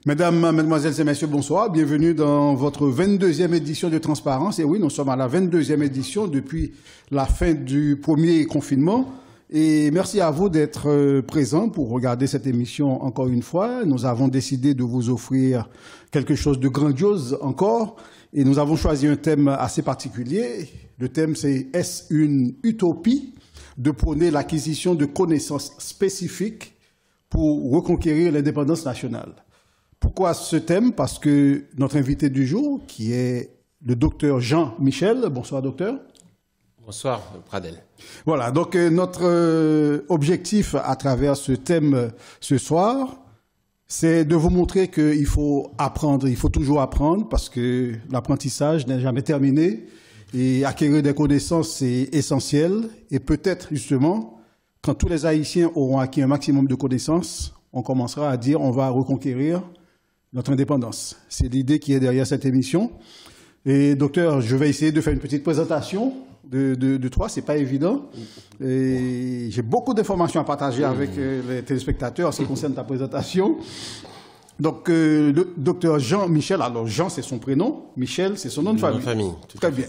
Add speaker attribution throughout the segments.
Speaker 1: Mesdames, Mesdemoiselles et Messieurs, bonsoir. Bienvenue dans votre 22e édition de Transparence. Et oui, nous sommes à la 22e édition depuis la fin du premier confinement. Et merci à vous d'être présents pour regarder cette émission encore une fois. Nous avons décidé de vous offrir quelque chose de grandiose encore. Et nous avons choisi un thème assez particulier. Le thème, c'est « Est-ce une utopie de prôner l'acquisition de connaissances spécifiques pour reconquérir l'indépendance nationale ?» Pourquoi ce thème? Parce que notre invité du jour, qui est le docteur Jean Michel. Bonsoir, docteur.
Speaker 2: Bonsoir, Pradel.
Speaker 1: Voilà, donc notre objectif à travers ce thème ce soir, c'est de vous montrer qu'il faut apprendre, il faut toujours apprendre, parce que l'apprentissage n'est jamais terminé, et acquérir des connaissances, c'est essentiel, et peut-être justement, quand tous les Haïtiens auront acquis un maximum de connaissances, on commencera à dire on va reconquérir notre indépendance. C'est l'idée qui est derrière cette émission. Et docteur, je vais essayer de faire une petite présentation de toi, c'est pas évident. Et j'ai beaucoup d'informations à partager avec les téléspectateurs en ce qui concerne ta présentation. Donc, le docteur Jean Michel, alors Jean c'est son prénom, Michel c'est son nom de famille. Très bien.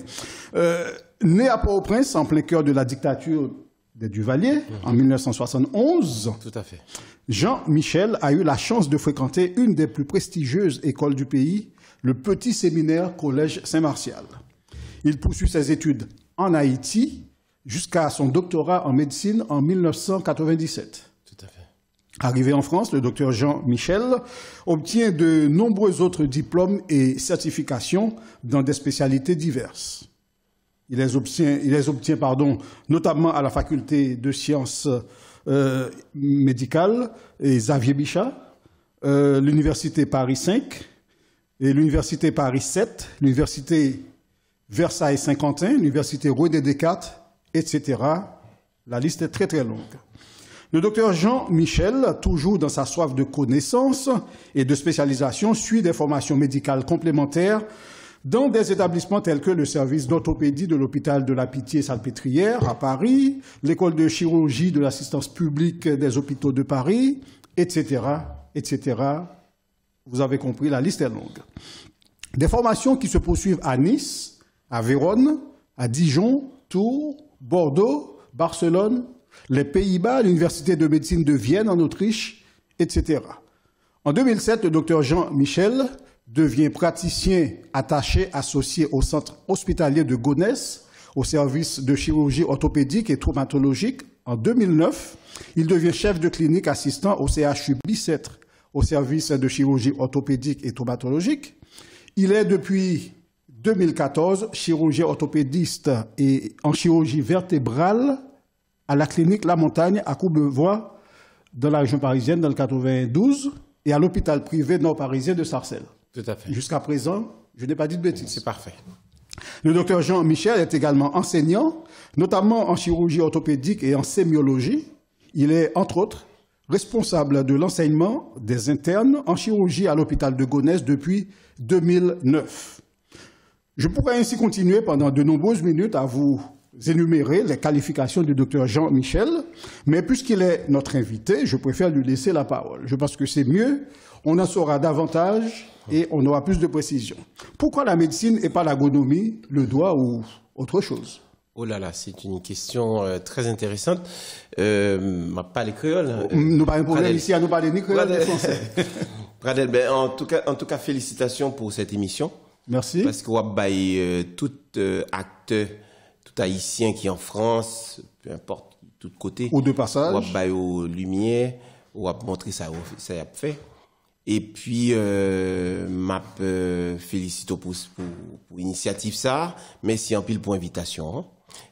Speaker 1: Né à Port-au-Prince, en plein cœur de la dictature des Duvalier, en 1971.
Speaker 2: Tout à fait.
Speaker 1: Jean Michel a eu la chance de fréquenter une des plus prestigieuses écoles du pays, le petit séminaire Collège Saint-Martial. Il poursuit ses études en Haïti jusqu'à son doctorat en médecine en 1997.
Speaker 2: Tout à fait.
Speaker 1: Arrivé en France, le docteur Jean Michel obtient de nombreux autres diplômes et certifications dans des spécialités diverses. Il les obtient, notamment à la faculté de sciences médicales et Xavier Bichat, l'université Paris 5 et l'université Paris 7, l'université Versailles-Saint-Quentin, l'université René Descartes, etc. La liste est très très longue. Le docteur Jean Michel, toujours dans sa soif de connaissances et de spécialisation, suit des formations médicales complémentaires dans des établissements tels que le service d'orthopédie de l'hôpital de la Pitié-Salpêtrière à Paris, l'école de chirurgie de l'assistance publique des hôpitaux de Paris, etc., etc. Vous avez compris, la liste est longue. Des formations qui se poursuivent à Nice, à Vérone, à Dijon, Tours, Bordeaux, Barcelone, les Pays-Bas, l'Université de médecine de Vienne en Autriche, etc. En 2007, le docteur Jean Michel devient praticien attaché associé au centre hospitalier de Gonesse, au service de chirurgie orthopédique et traumatologique. En 2009, il devient chef de clinique assistant au CHU Bicêtre, au service de chirurgie orthopédique et traumatologique. Il est depuis 2014 chirurgien orthopédiste et en chirurgie vertébrale à la clinique La Montagne à Courbevoie, dans la région parisienne, dans le 92, et à l'hôpital privé nord-parisien de Sarcelles.
Speaker 2: Tout à fait.
Speaker 1: Jusqu'à présent, je n'ai pas dit de bêtises.
Speaker 2: C'est parfait.
Speaker 1: Le docteur Jean Michel est également enseignant, notamment en chirurgie orthopédique et en sémiologie. Il est, entre autres, responsable de l'enseignement des internes en chirurgie à l'hôpital de Gonesse depuis 2009. Je pourrais ainsi continuer pendant de nombreuses minutes à vous énumérer les qualifications du docteur Jean Michel, mais puisqu'il est notre invité, je préfère lui laisser la parole. Je pense que c'est mieux, on en saura davantage et on aura plus de précision. Pourquoi la médecine et pas l'agronomie, le droit ou autre chose?
Speaker 2: Oh là là, c'est une question très intéressante. Pas les créoles.
Speaker 1: Nous pas un problème ici à nous parler ni créole ni français.
Speaker 2: Pradel, en tout cas, félicitations pour cette émission.
Speaker 1: Merci.
Speaker 2: Parce que tout acteur, tout haïtien qui est en France, peu importe, de tous côtés.
Speaker 1: Ou de passage.
Speaker 2: Aux lumières, ou à montrer ça a fait. Et puis, m'a félicite pour l'initiative ça. Merci en pile pour l'invitation. Hein.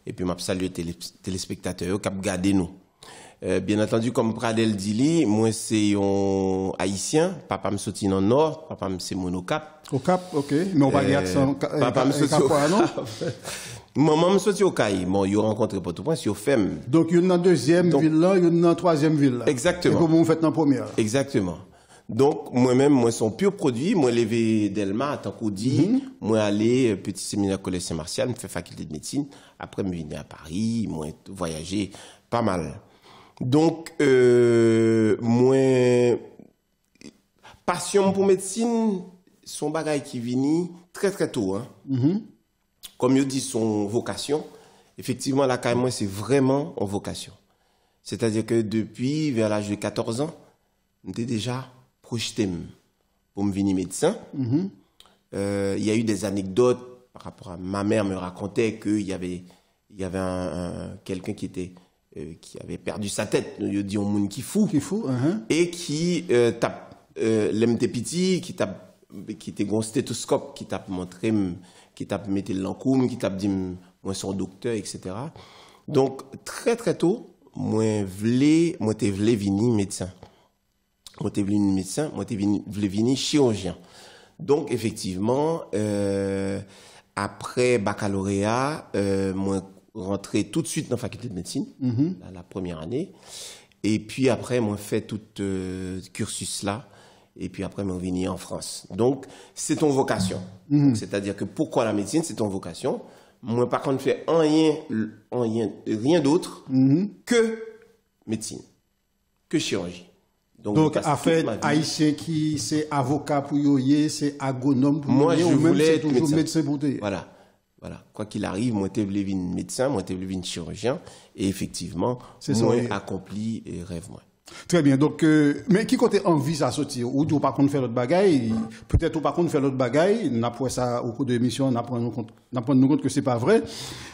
Speaker 2: Et puis, m'a salué les téléspectateurs qui ont gardé nous. Bien entendu, comme Pradel dit, moi c'est un haïtien, papa me sorti dans le nord, papa me c'est mon au Cap.
Speaker 1: Au Cap, ok, mais on va dire accent.
Speaker 2: Papa me sorti au Cap. Maman me sorti au Caille, bon, il a rencontré Port-au-Prince, il a fait.
Speaker 1: Donc il y a une deuxième ville là, il y a une troisième ville là.
Speaker 2: Exactement.
Speaker 1: Et comment vous faites dans la première?
Speaker 2: Exactement. Donc moi-même, moi son pur produit, moi levé Delma, tant qu'on dit, moi aller petit séminaire Collège Saint-Martial, me fait faculté de médecine, après me venir à Paris, moi voyager pas mal. Donc moi passion pour médecine, son bagage qui vient très très tôt. Hein. Comme je dis, son vocation, effectivement, la carrière, moi, c'est vraiment en vocation. C'est-à-dire que depuis, vers l'âge de 14 ans, j'étais déjà projeté pour me venir médecin. Il y a eu des anecdotes par rapport à ma mère me racontait qu'il y avait quelqu'un qui avait perdu sa tête, il dit un monde qui fou, et qui l'MT petit, qui était un stéthoscope, qui t'a montré, qui t'a mis l'encoum, qui t'a dit moi son docteur, etc. Donc très très tôt, moi t'ai voulu venir médecin. Moi t'ai voulu venir chirurgien. Donc effectivement, après baccalauréat, moi rentré tout de suite dans la faculté de médecine, la première année. Et puis après, moi fait tout cursus là. Et puis après, moi venu en France. Donc, c'est ton vocation. C'est-à-dire que pourquoi la médecine, c'est ton vocation. Moi, par contre, je fais rien d'autre que médecine, que chirurgie.
Speaker 1: Donc en fait, haïtien qui c'est avocat pour yoyer, c'est agronome pour
Speaker 2: moi,
Speaker 1: yoyer,
Speaker 2: ou même c'est
Speaker 1: toujours médecin pour yoyer.
Speaker 2: Voilà. Quoi qu'il arrive, moi, je voulais devenir médecin, moi, je voulais devenir chirurgien. Et effectivement, moi, accompli et rêve, moi.
Speaker 1: Très bien. Donc, mais qui côté envie ça sortir? Ou tu par contre faire l'autre bagaille? Peut-être ou par contre faire l'autre bagaille. N'après ça, au cours de l'émission, n'apprendre compte que c'est pas vrai.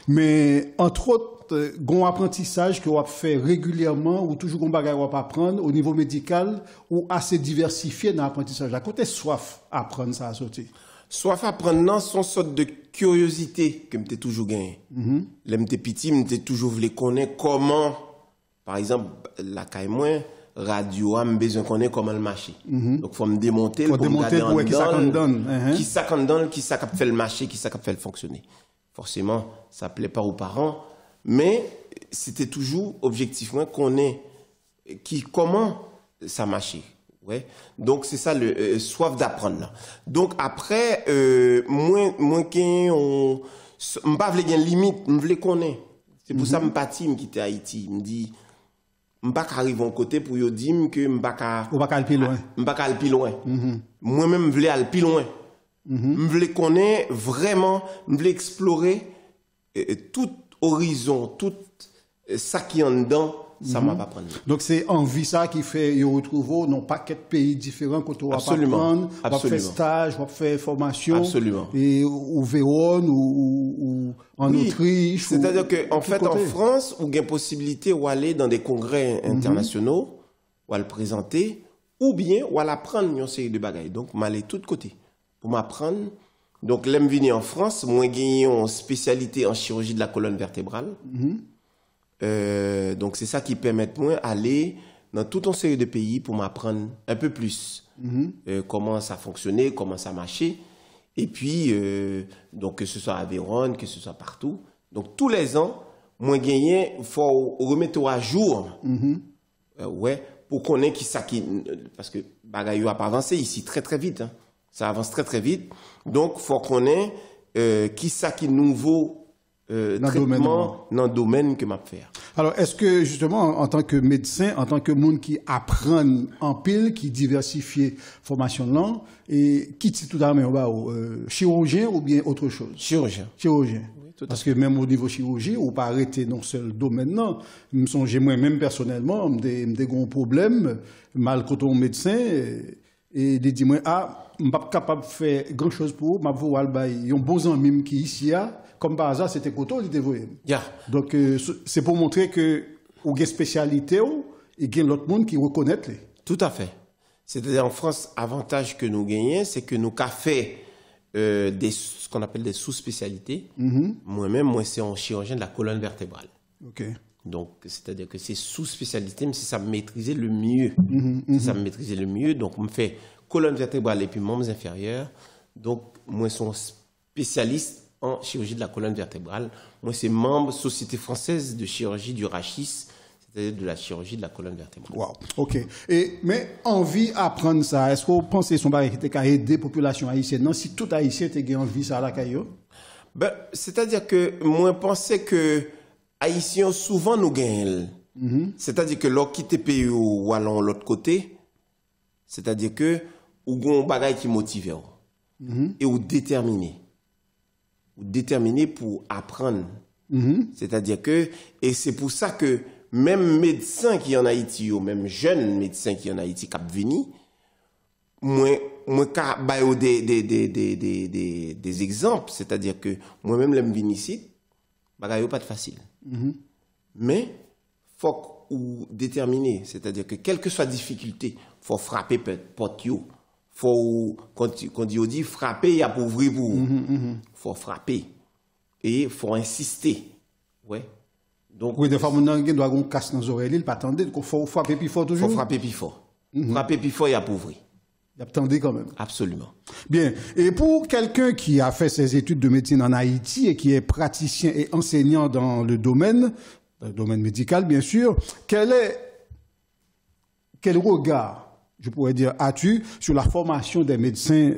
Speaker 1: Mais, entre autres, gon apprentissage que on fait régulièrement ou toujours gon bagaille on va apprendre au niveau médical ou assez diversifié dans l'apprentissage. À côté soif apprendre ça à sortir.
Speaker 2: Soif apprendre non, son sorte de curiosité que m'était toujours gagné. L'MT petit, m'était toujours voulu connaître comment, par exemple, la caille moins, radio, am besoin connaître comment le marché. Donc faut me démonter,
Speaker 1: pour démonter pour qui ça donne,
Speaker 2: qui ça donne, qui ça fait le marché, qui ça fait le fonctionner. Forcément, ça plaît pas aux parents, mais c'était toujours objectivement qu'on est comment ça marchait. Ouais. Donc c'est ça le soif d'apprendre là. Donc après moi qui on m'pas vle gen limite, m'vle connaître. C'est pour ça m'parti m'quitter Haïti, me dit m'pas arriver en côté pour yo dire que m'pas
Speaker 1: ou pas aller plus loin.
Speaker 2: M'pas aller plus loin. Moi-même m'vle aller plus loin. M'vle connaître vraiment, m'vle explorer tout horizon, tout ça qui en dedans. Ça m'a pas prendre.
Speaker 1: Donc c'est envie ça qui fait y retrouver non paquet de pays différents quand on va apprendre, on va faire stage, on va faire formation.
Speaker 2: Absolument.
Speaker 1: Et au Vérone ou en Autriche.
Speaker 2: C'est-à-dire que en fait en France, on a une possibilité d'aller dans des congrès internationaux, ou à le présenter, ou bien ou à l'apprendre une série de bagages. Donc m'aller de tous côtés pour m'apprendre. Donc l'aime venir en France, moi gagné en spécialité en chirurgie de la colonne vertébrale. Donc c'est ça qui permet moi aller dans toute une série de pays pour m'apprendre un peu plus comment ça fonctionnait, comment ça marchait. Et puis donc que ce soit à Vérone, que ce soit partout. Donc tous les ans, moi gagner, faut remettre à jour. Ouais, pour connaître qui ça qui parce que bagaille a pas avancé ici très très vite. Hein. Ça avance très très vite. Donc faut connaître qui ça qui nouveau traitement dans le domaine que m'a faire.
Speaker 1: Alors, est-ce que, justement, en tant que médecin, en tant que monde qui apprend en pile, qui diversifie formation là, et qui dit tout à l'heure, chirurgien ou bien autre chose?
Speaker 2: Chirurgien.
Speaker 1: Chirurgien. Oui, parce que même au niveau chirurgie, ou pas arrêter dans seul domaine là, je me songe moi-même personnellement, des gros problèmes, mal quand on médecin, et de dire, je ne suis pas capable de faire grand chose pour eux, il y a un bon ami qui ici, comme par hasard, c'était Koto, il était voyé. Donc, c'est pour montrer que vous avez une spécialité et il y a l'autre monde qui reconnaît.
Speaker 2: Tout à fait. C'est-à-dire, en France, l'avantage que nous gagnons, c'est que nous avons fait ce qu'on appelle des sous-spécialités. Moi-même, c'est un chirurgien de la colonne vertébrale. Donc, c'est-à-dire que c'est sous-spécialité, mais c'est ça me maîtriser le mieux. Ça me maîtriser le mieux. Donc, on me fait colonne vertébrale et puis membres inférieurs. Donc, moi, je suis spécialiste en chirurgie de la colonne vertébrale. Moi, c'est membre Société française de chirurgie du rachis, c'est-à-dire de la chirurgie de la colonne vertébrale.
Speaker 1: Wow, ok. Mais envie d'apprendre ça, est-ce que vous pensez que son baril était à aider la population haïtienne? Non, si tout haïtien était envie ça à la caillou?
Speaker 2: C'est-à-dire que moi, je pensais que haïtiens souvent nous gagnent. C'est-à-dire que leur quitter pays ou allons l'autre côté, c'est-à-dire que ou gon bagay qui motive et ou déterminé. Ou déterminé pour apprendre. C'est-à-dire que, et c'est pour ça que même médecins qui en Haïti, ou même jeunes médecins qui en Haïti, qui venu, moi, ka ba yo des exemples, c'est-à-dire que moi-même, l'aime venir ici, bagay yo pas de facile. Mais, faut ou déterminé, c'est-à-dire que quelle que soit la difficulté, faut frapper porte yo. Faut, quand on dit frapper, il y a pour ouvrir pour. Faut frapper. Et faut insister. Ouais. Donc.
Speaker 1: Oui, des fois, on doit avoir un casse dans les oreilles, il pas attendre, il faut frapper plus fort toujours.
Speaker 2: Faut frapper plus fort. Frapper plus fort, il y a pour ouvrir.
Speaker 1: Il y a attendre quand même.
Speaker 2: Absolument.
Speaker 1: Bien. Et pour quelqu'un qui a fait ses études de médecine en Haïti et qui est praticien et enseignant dans le domaine médical, bien sûr, quel regard, je pourrais dire, as-tu sur la formation des médecins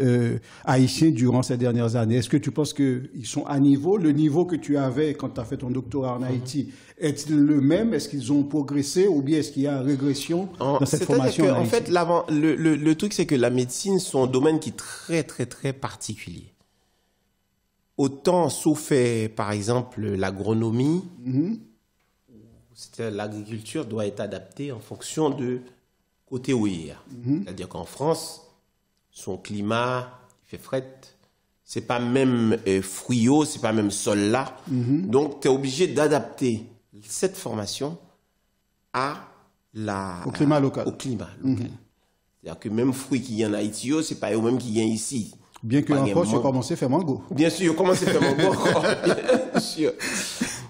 Speaker 1: haïtiens durant ces dernières années? Est-ce que tu penses qu'ils sont à niveau? Le niveau que tu avais quand tu as fait ton doctorat en Haïti, est-il le même? Est-ce qu'ils ont progressé ou bien est-ce qu'il y a régression dans cette formation en Haïti?
Speaker 2: En fait, le truc, c'est que la médecine, c'est un domaine qui est très, très, très particulier. Autant, sauf, par exemple, l'agronomie, l'agriculture doit être adaptée en fonction de côté où il y a. C'est-à-dire qu'en France, son climat, il fait fret, c'est pas même fruyo, c'est pas même sol là. Donc, tu es obligé d'adapter cette formation au
Speaker 1: climat local.
Speaker 2: C'est-à-dire que même fruit qui y en Haïti, c'est pas eux même qui y en ici.
Speaker 1: Bien que en France, ils commencé à faire mango.
Speaker 2: Bien sûr, ils commencé à faire mango. Bien sûr.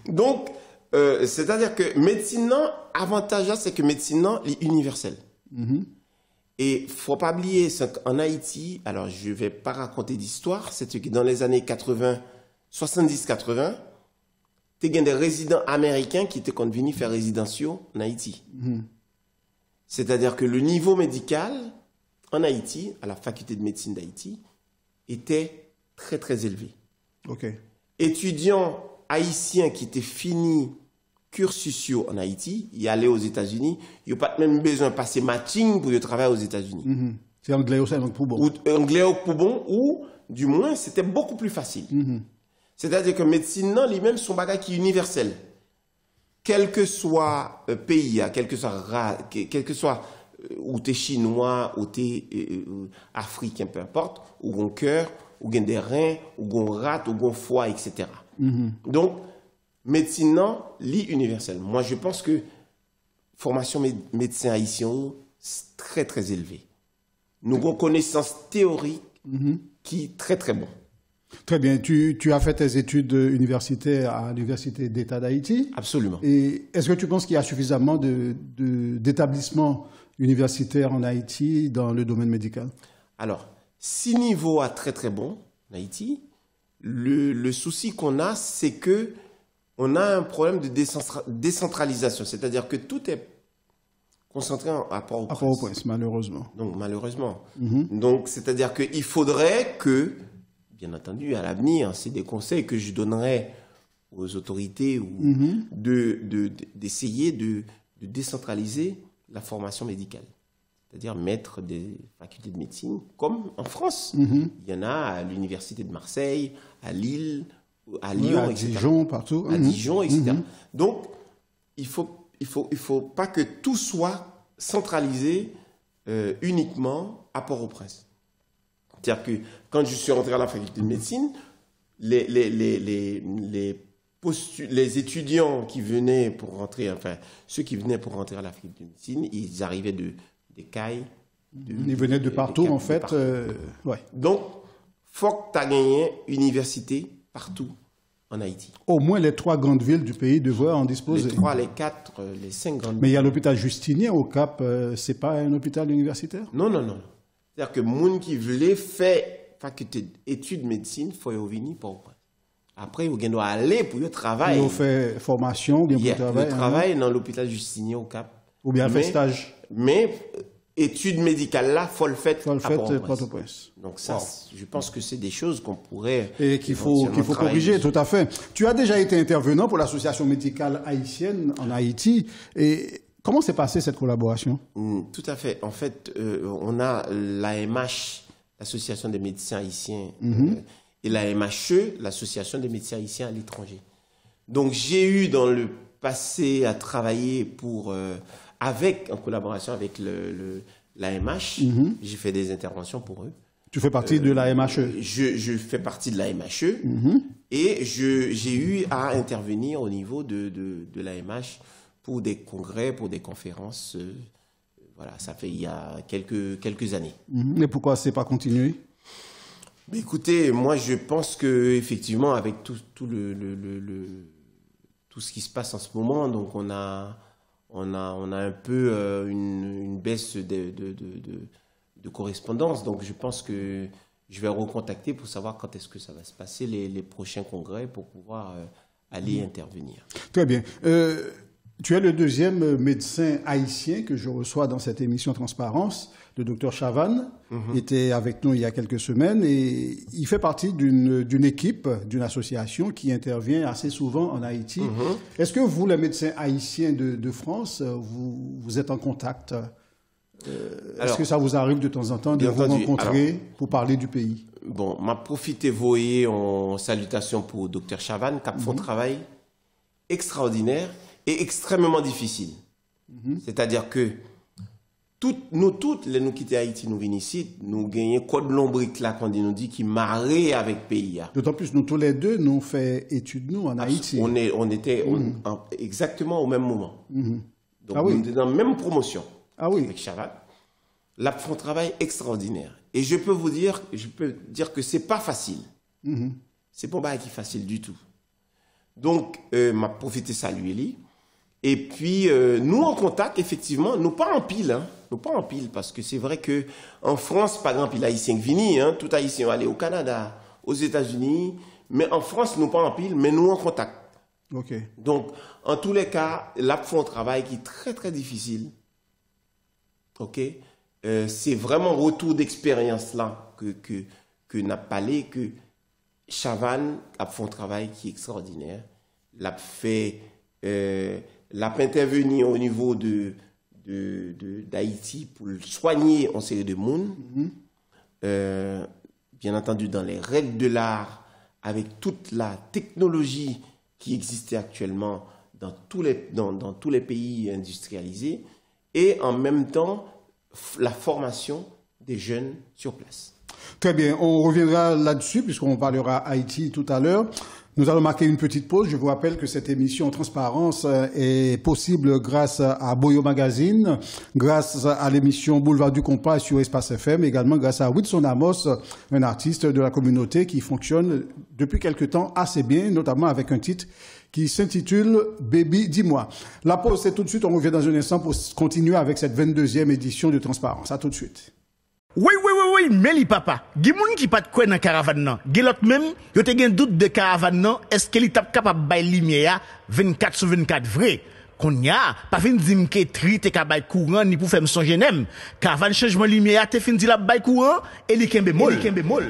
Speaker 2: Donc, c'est-à-dire que médecine, avantage c'est que médecine est universelle. Et faut pas oublier en Haïti, alors je vais pas raconter d'histoire, c'est que dans les années 80, 70-80, tu as des résidents américains qui étaient venus faire résidentiaux en Haïti. C'est-à-dire que le niveau médical en Haïti, à la faculté de médecine d'Haïti, était très très élevé. Étudiants haïtiens qui étaient finis cursus en Haïti, ils allaient aux États-Unis, ils n'ont pas même besoin de passer matching pour travailler aux États-Unis.
Speaker 1: C'est anglais aussi, donc pour bon.
Speaker 2: Ou anglais pour bon, ou du moins, c'était beaucoup plus facile. C'est-à-dire que médecine, non, lui-même, son bagage qui est universel. Quel que soit pays, quel que soit ou t'es chinois, ou t'es africain, peu importe, ou gon cœur, ou gon des reins, ou gon rat, ou gon foie, etc. Donc, médecine, non, lit universel. Moi, je pense que formation médecin haïtien, c'est très, très élevé. Nous avons une connaissance théorique qui est très, très bon.
Speaker 1: Très bien. Tu as fait tes études universitaires à l'Université d'État d'Haïti?
Speaker 2: Absolument.
Speaker 1: Et est-ce que tu penses qu'il y a suffisamment d'établissements universitaires en Haïti dans le domaine médical? Alors,
Speaker 2: si niveau est très, très bon en Haïti, le souci qu'on a, c'est que on a un problème de décentralisation. C'est-à-dire que tout est concentré à Port-au-Prince.
Speaker 1: À Port-au-Prince, malheureusement.
Speaker 2: Donc, malheureusement. Donc, c'est-à-dire qu'il faudrait que, bien entendu, à l'avenir, c'est des conseils que je donnerais aux autorités d'essayer de décentraliser la formation médicale. C'est-à-dire mettre des facultés de médecine, comme en France. Il y en a à l'Université de Marseille, à Lille, à Lyon,
Speaker 1: à
Speaker 2: etc.
Speaker 1: Dijon, partout.
Speaker 2: À Dijon, etc. Donc, il faut pas que tout soit centralisé uniquement à Port-au-Prince. C'est-à-dire que quand je suis rentré à la faculté de médecine, les étudiants qui venaient pour rentrer, enfin, ceux qui venaient pour rentrer à la faculté de médecine, ils arrivaient des cailles.
Speaker 1: Ils venaient de partout, en fait. Ouais.
Speaker 2: Donc, faut que tu aies gagné université partout en Haïti.
Speaker 1: Au moins les 3 grandes villes du pays devraient en disposer.
Speaker 2: Les 3, les 4, les 5 grandes villes.
Speaker 1: Mais il y a l'hôpital Justinien au Cap, c'est pas un hôpital universitaire?
Speaker 2: Non. C'est-à-dire que les gens qui voulaient faire faculté d'études de médecine, il faut venir pour après, ils doivent aller pour le travail.
Speaker 1: Ils ont fait formation, bien pour travailler.
Speaker 2: Ils travaillent dans l'hôpital Justinien au Cap.
Speaker 1: Ou bien fait stage.
Speaker 2: Mais études médicales là, faut le faire à
Speaker 1: Port-au-Prince.
Speaker 2: Donc ça, je pense que c'est des choses qu'on pourrait
Speaker 1: et qu'il faut corriger, tout à fait. Tu as déjà été intervenant pour l'association médicale haïtienne en Haïti. Et Comment s'est passée cette collaboration?
Speaker 2: Tout à fait. En fait, on a l'AMH, l'Association des médecins haïtiens, et la MHE, l'Association des médecins haïtiens à l'étranger. Donc, j'ai eu dans le passé à travailler en collaboration avec l'AMH. J'ai fait des interventions pour eux.
Speaker 1: Tu fais partie de la MHE?
Speaker 2: Je fais partie de la MHE et j'ai eu à intervenir au niveau de la MH pour des congrès, pour des conférences. Voilà, ça fait il y a quelques années.
Speaker 1: Mais pourquoi c'est pas continué?
Speaker 2: Écoutez, moi je pense que effectivement avec tout ce qui se passe en ce moment, donc on a un peu une baisse de correspondance. Donc je pense que je vais recontacter pour savoir quand est-ce que ça va se passer les prochains congrès pour pouvoir aller intervenir.
Speaker 1: Très bien. Tu es le deuxième médecin haïtien que je reçois dans cette émission Transparence. Le docteur Chavannes était avec nous il y a quelques semaines et il fait partie d'une équipe, d'une association qui intervient assez souvent en Haïti. Est-ce que vous, les médecins haïtiens de France, vous êtes en contact? Est-ce que ça vous arrive de temps en temps de vous rencontrer pour parler du pays?
Speaker 2: Bon, m'a profité voyer en salutation pour le docteur Chavannes qui a fait un travail extraordinaire et extrêmement difficile. C'est-à-dire que nous toutes, nous quitter Haïti, nous venons ici, nous gagnons code lombrique là, quand nous dit qui marrait avec pays.
Speaker 1: D'autant plus, nous tous les deux, nous fait études, nous, en Haïti.
Speaker 2: On était exactement au même moment. Donc, nous étions dans la même promotion avec Chavannes. Là, font un travail extraordinaire. Et je peux dire que c'est pas facile. C'est pas qui est facile du tout. Donc, m'a profité saluer lui. Et puis, nous en contact, effectivement, nous pas en pile, nous pas en pile, parce que c'est vrai que en France, par exemple, il y a Haïtien qui viennent, tout Haïtien va aller au Canada, aux États-Unis, mais en France, nous pas en pile, mais nous en contact. Donc, en tous les cas, là, font un travail qui est très, très difficile. C'est vraiment retour d'expérience là que n'a parlé, que Chavannes a fait un travail qui est extraordinaire. L'a intervenu au niveau d'Haïti pour soigner en série de monde. Bien entendu, dans les règles de l'art, avec toute la technologie qui existait actuellement dans tous les pays industrialisés, et en même temps, la formation des jeunes sur place.
Speaker 1: Très bien, on reviendra là-dessus puisqu'on parlera Haïti tout à l'heure. Nous allons marquer une petite pause. Je vous rappelle que cette émission Transparence est possible grâce à Boyo Magazine, grâce à l'émission Boulevard du Compas sur Espace FM, également grâce à Wilson Amos, un artiste de la communauté qui fonctionne depuis quelque temps assez bien, notamment avec un titre qui s'intitule « Baby, dis-moi ». La pause, c'est tout de suite. On revient dans un instant pour continuer avec cette 22e édition de Transparence. À tout de suite.
Speaker 3: Oui, mais li papa, gen moun qui pas de quoi dans caravane nan. Gen l'autre même, yo te gen doute de caravane nan, est-ce que li tap capable bay lumière 24/24 vrai? Konya, pas fin dim ke tri te ka bay courant ni pour faire songe nem. Caravane changement lumière te fin di la bay courant et li kembe mol.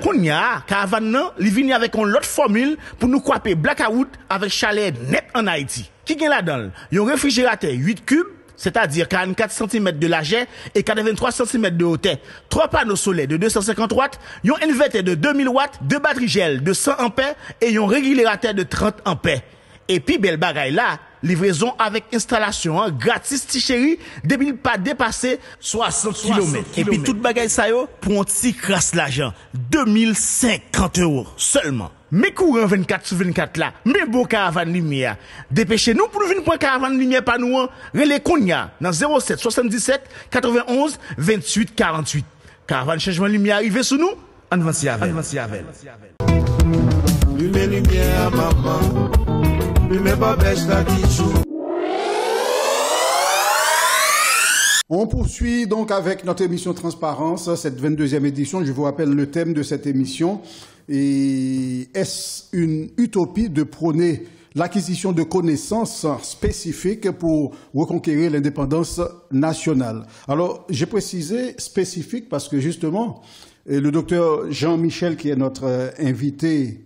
Speaker 3: Konya, caravane nan, li vini avec une autre formule pour nous kwaper blackout avec chalet net en Haïti. Qui gen la dedans? Yon réfrigérateur 8 cubes, c'est-à-dire 44 cm de largeur et 83 cm de hauteur. 3 panneaux solaires de 250 watts, un inverteur de 2000 watts, 2 batteries gel de 100 ampères et un régulateur de 30 ampères. Et puis, belle bagaille là, livraison avec installation gratis, ti chéri, depuis pas dépasser 60 km. Et puis, toute bagaille ça yo, pour un petit crasse l'argent, 2050 € seulement. Mais courant 24/24 là, mais beau caravane lumière. Dépêchez-nous pour nous venir pour caravane lumière par nous, relais Konya, dans 07 77 91 28 48. Caravane changement lumière arrivé sous nous, avance avec.
Speaker 4: Lumière, maman.
Speaker 1: On poursuit donc avec notre émission Transparence, cette 22e édition. Je vous rappelle le thème de cette émission. Et est-ce une utopie de prôner l'acquisition de connaissances spécifiques pour reconquérir l'indépendance nationale? Alors, j'ai précisé spécifique parce que justement, le docteur Jean-Michel, qui est notre invité,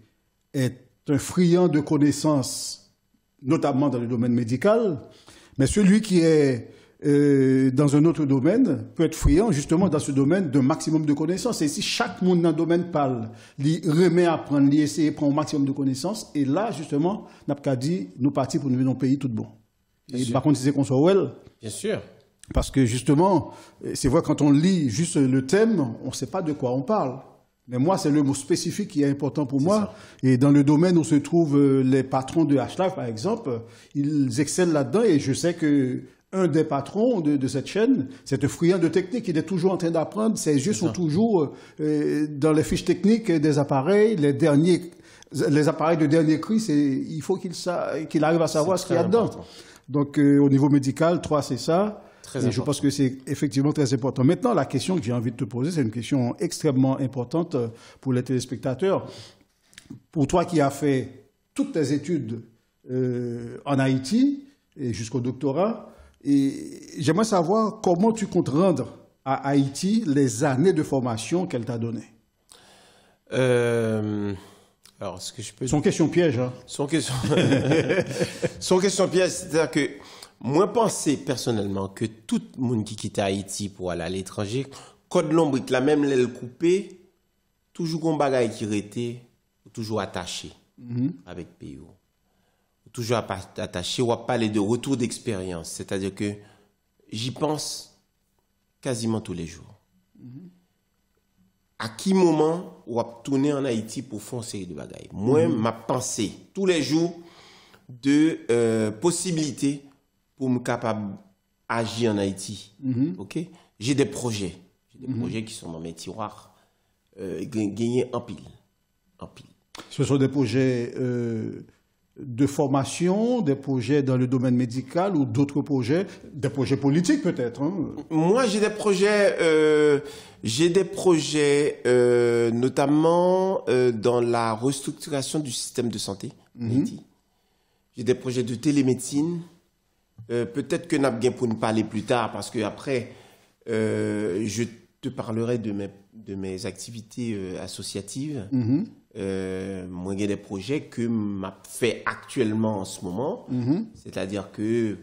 Speaker 1: est un friand de connaissances, notamment dans le domaine médical, mais celui qui est dans un autre domaine, peut être friand justement dans ce domaine d'un maximum de connaissances. Et si chaque monde dans le domaine parle, il remet à apprendre, il essaie de prendre un maximum de connaissances, et là, justement, n'a pas dit, nous partis pour nous venir dans le pays tout bon. Et par contre, c'est qu'on soit well.
Speaker 2: Bien sûr.
Speaker 1: Parce que justement, c'est vrai, quand on lit juste le thème, on ne sait pas de quoi on parle. Mais moi, c'est le mot spécifique qui est important pour moi. Et dans le domaine où se trouvent les patrons de H-Live, par exemple, ils excellent là-dedans. Et je sais que un des patrons de cette chaîne, c'est un friand de technique. Il est toujours en train d'apprendre. Ses yeux sont toujours dans les fiches techniques des appareils. Les appareils de dernier cri, il faut qu'il arrive à savoir ce qu'il y a dedans. Donc, au niveau médical, 3, c'est ça. Et je pense que c'est effectivement très important. Maintenant, la question que j'ai envie de te poser, c'est une question extrêmement importante pour les téléspectateurs. Pour toi qui as fait toutes tes études en Haïti et jusqu'au doctorat, et j'aimerais savoir comment tu comptes rendre à Haïti les années de formation qu'elle t'a données.
Speaker 2: Alors, ce que je peux...
Speaker 1: Son question piège, hein?
Speaker 2: Son question piège, c'est-à-dire que moi, penser personnellement que tout le monde qui quitte Haïti pour aller à l'étranger, code lombrique, la même l'aile coupée, toujours un bagage qui était toujours attaché avec PIO. Toujours attaché, on va parler de retour d'expérience. C'est-à-dire que j'y pense quasiment tous les jours. À quel moment on va tourner en Haïti pour faire une série de bagages? Moi, ma pensée tous les jours de possibilités pour me capable d'agir en Haïti. Ok? J'ai des projets. J'ai des projets qui sont dans mes tiroirs. Gagner en pile. En pile.
Speaker 1: Ce sont des projets de formation, des projets dans le domaine médical ou d'autres projets, des projets politiques peut-être, hein?
Speaker 2: Moi, j'ai des projets notamment dans la restructuration du système de santé en Haïti. J'ai des projets de télémédecine. Peut-être que nous avons pour nous parler plus tard, parce que après, je te parlerai de mes activités associatives. Moi, j'ai des projets que je fais actuellement en ce moment. C'est-à-dire que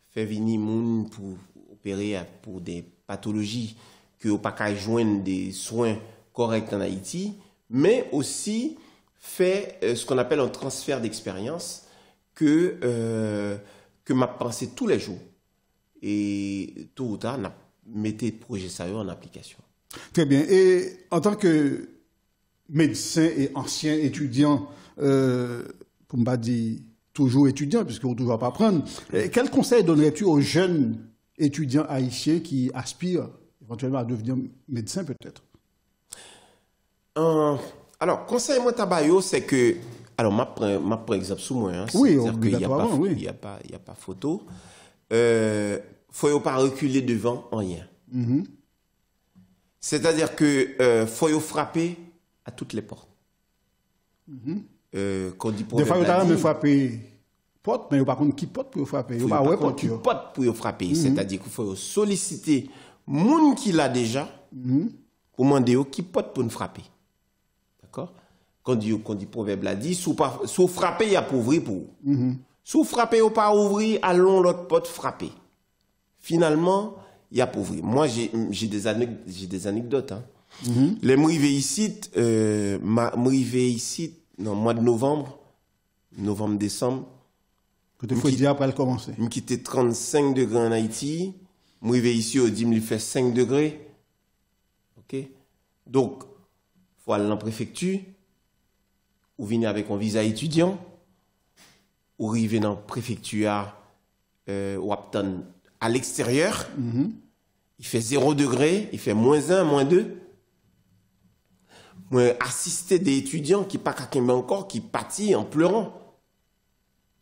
Speaker 2: faire venir moun pour opérer pour des pathologies que n'ont pas joindre des soins corrects en Haïti, mais aussi fait ce qu'on appelle un transfert d'expérience que m'a pensé tous les jours. Et tôt ou tard, on a mis le projet sérieux en application.
Speaker 1: Très bien. Et en tant que médecin et ancien étudiant, pour ne pas dire toujours étudiant, puisqu'on ne doit pas apprendre, quel conseil donnerais-tu aux jeunes étudiants haïtiens qui aspirent éventuellement à devenir médecin peut-être?
Speaker 2: Alors, conseil moi tabayo, c'est que... Alors, ma par exemple sous moi, hein,
Speaker 1: oui,
Speaker 2: obligatoirement, oui. Il n'y a pas photo. Faut pas reculer devant rien. C'est-à-dire que faut frapper à toutes les portes. Quand dit
Speaker 1: des fois, il y me frapper porte, mais par contre, qui porte pour frapper?
Speaker 2: Il qui porte pour frapper. C'est-à-dire qu'il faut solliciter monde qui l'a déjà pour demander qui porte pour nous frapper. D'accord? Quand dit proverbe l'a dit, sous frapper, il y a pour ouvrir pour. Sous frapper ou pas ouvrir, allons l'autre porte frapper. Finalement, il y a pour ouvrir. Moi, j'ai des anecdotes. Hein. Les m'arrivé ici, non, mois de novembre, décembre.
Speaker 1: Il faut dire après le commencer.
Speaker 2: Je quittais 35 degrés en Haïti. M'arrivé ici, au dit, il fait 5 degrés. OK? Donc, il faut aller en préfecture. Ou venir avec un visa étudiant, ou arriver dans la préfecture ou à l'extérieur, il fait 0 degré, il fait -1, -2. Moi, assister des étudiants qui pas qu'à encore, qui pâtissent en pleurant.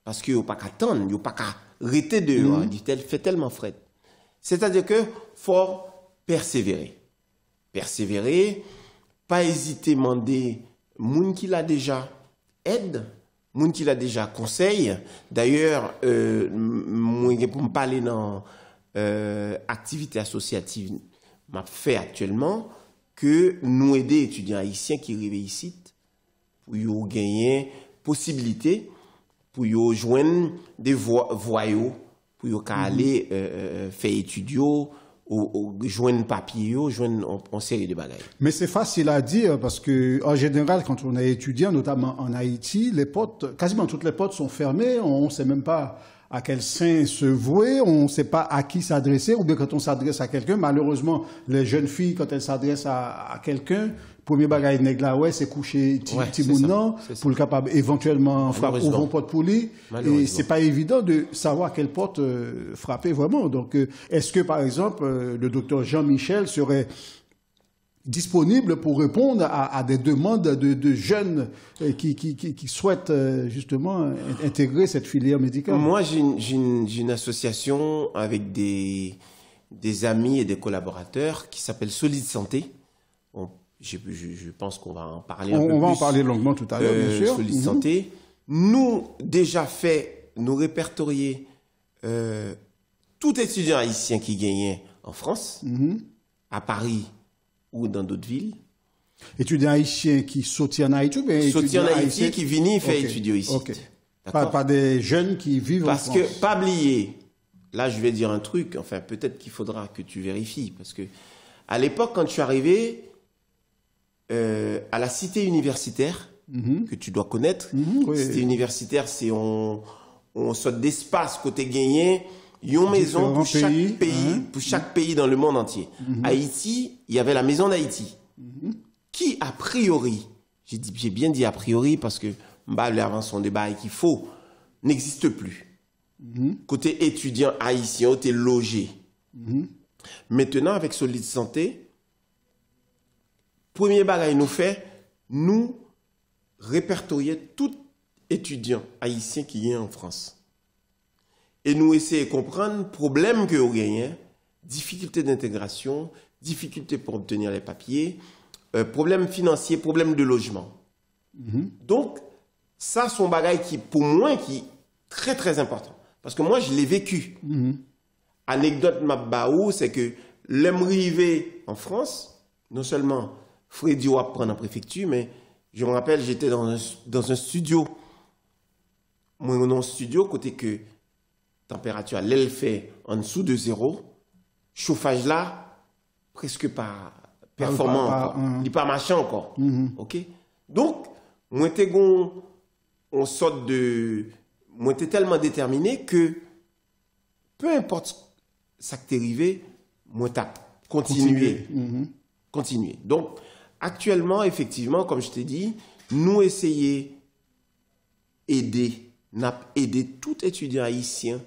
Speaker 2: Parce qu'ils n'ont pas qu'à attendre, ils n'ont pas qu'à arrêter de il fait tellement frais. C'est-à-dire que faut persévérer. Persévérer, pas hésiter à demander moun qui l'a déjà aide, moun qui l'a déjà conseil. D'ailleurs, moi pour me parler dans activité associative m'a fait actuellement que nous aider étudiants haïtiens qui arrivent ici pour y gagner possibilité pour y joindre des voyaux pour aller faire étudier ou joindre papier, joindre en série de bagages.
Speaker 1: Mais c'est facile à dire parce que, en général, quand on est étudiant, notamment en Haïti, les portes, quasiment toutes les portes sont fermées. On ne sait même pas à quel sein se vouer, on ne sait pas à qui s'adresser, ou bien quand on s'adresse à quelqu'un, malheureusement, les jeunes filles, quand elles s'adressent à quelqu'un, premier bagage nèg là, ouais, c'est coucher petit moun pour le capable éventuellement frapper au vent porte pour lui. Et c'est pas évident de savoir quelle porte frapper vraiment. Donc, est-ce que, par exemple, le docteur Jean-Michel serait disponible pour répondre à des demandes de jeunes qui souhaitent justement intégrer cette filière médicale?
Speaker 2: Moi, j'ai une association avec des amis et des collaborateurs qui s'appelle Solide Santé. Je pense qu'on va en parler un peu plus.
Speaker 1: On va en parler longuement tout à l'heure, bien sûr.
Speaker 2: Solide Santé. Nous, déjà nous répertorier tout étudiant haïtien qui gagnait en France, à Paris ou dans d'autres villes.
Speaker 1: Étudiants haïtiens qui sortent en Haïti ou bien
Speaker 2: étudiants en Haïti qui viennent faire étudier ici.
Speaker 1: Okay. Pas des jeunes qui vivent en France.
Speaker 2: Parce que, pas oublier, là je vais dire un truc, enfin peut-être qu'il faudra que tu vérifies, parce que à l'époque quand tu es arrivé à la cité universitaire, que tu dois connaître, cité universitaire, c'est on sort d'espace côté gagné, une maison pour chaque pays, pour chaque pays dans le monde entier. Haïti, il y avait la maison d'Haïti, qui a priori, j'ai bien dit a priori parce que avant son débat qu'il faut, n'existe plus. Côté étudiant haïtien, t'es logé. Maintenant, avec Solide Santé, premier bagage nous fait, nous répertorier tout étudiant haïtien qui est en France. Et nous essayer de comprendre le problème que vous gagnez, difficulté d'intégration, difficulté pour obtenir les papiers, problème financier, problème de logement. Donc, ça, c'est un bagage qui, pour moi, qui est très, très important. Parce que moi, je l'ai vécu. Anecdote Mabbaou, c'est que l'arrivée en France, non seulement Freddy va prendre en préfecture, mais je me rappelle, j'étais dans un studio. Moi, dans un studio, côté que température, l'aile fait en dessous de 0, chauffage là, presque pas performant, il n'est pas machin encore. Ok? Donc, moi, on sort de. Moi, j'étais tellement déterminé que peu importe ça qui t'est arrivé, moi, t'as continué. Continuer. Donc, actuellement, effectivement, comme je t'ai dit, nous essayer aider tout étudiant haïtien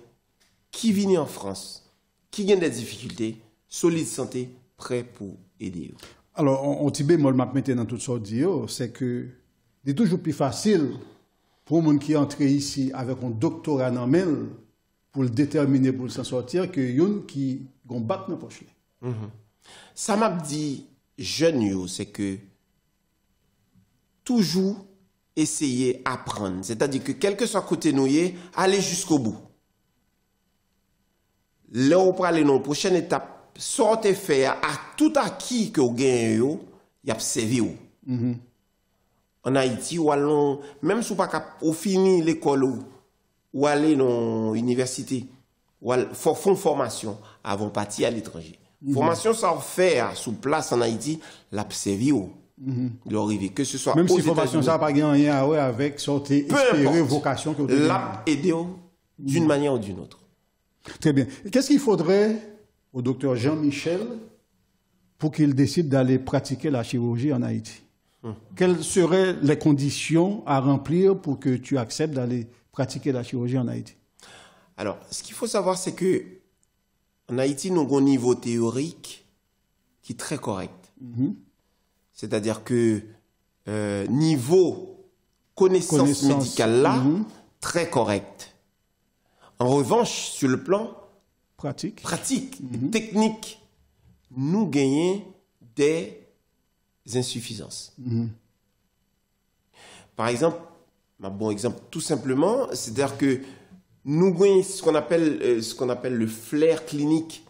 Speaker 2: qui vient en France, qui a des difficultés, Solide Santé, prêt pour aider.
Speaker 1: Alors, on tibé, moi, le mettre dans toutes sortes de dire, c'est que c'est toujours plus facile pour un monde qui entre ici avec un doctorat en main pour le déterminer, pour s'en sortir, que yon qui gon bat dans poche.
Speaker 2: Ça m'a dit, jeune, c'est que toujours essayer d'apprendre. C'est-à-dire que quel que soit côté nous, aller jusqu'au bout. Là, on prend les prochaine étape, sortez faire à tout acquis que vous gagnez, il y a servi. En Haïti, ou allons, même si vous n'avez pas fini l'école ou aller dans l'université, ou font formation avant de partir à l'étranger. Formation, ça fait sous place en Haïti, la servi. Que ce soit
Speaker 1: même si formation ça n'a pas gagné avec sortie espérer vocation que vous
Speaker 2: l'a aidé d'une manière ou d'une autre.
Speaker 1: Très bien. Qu'est-ce qu'il faudrait au docteur Jean-Michel pour qu'il décide d'aller pratiquer la chirurgie en Haïti? Quelles seraient les conditions à remplir pour que tu acceptes d'aller pratiquer la chirurgie en Haïti?
Speaker 2: Alors, ce qu'il faut savoir, c'est que en Haïti, nous avons un niveau théorique qui est très correct. C'est-à-dire que niveau connaissance médicale là, très correct. En revanche, sur le plan pratique, technique, nous gagnons des insuffisances. Par exemple, un bon exemple tout simplement, c'est-à-dire que nous gagnons ce qu'on appelle le flair clinique,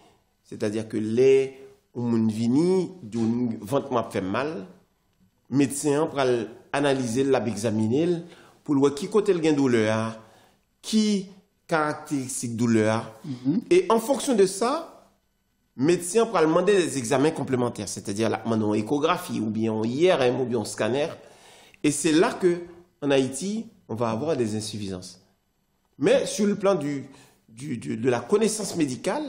Speaker 2: c'est-à-dire que les on vini du ventre m'a fait mal, médecin pour analyser, l'examiner pour voir qui côté le gain douleur, qui caractéristiques douleur. Et en fonction de ça, médecin pourra demander des examens complémentaires, c'est-à-dire la en échographie, ou bien en IRM, ou bien en scanner. Et c'est là que, en Haïti, on va avoir des insuffisances. Mais sur le plan de la connaissance médicale,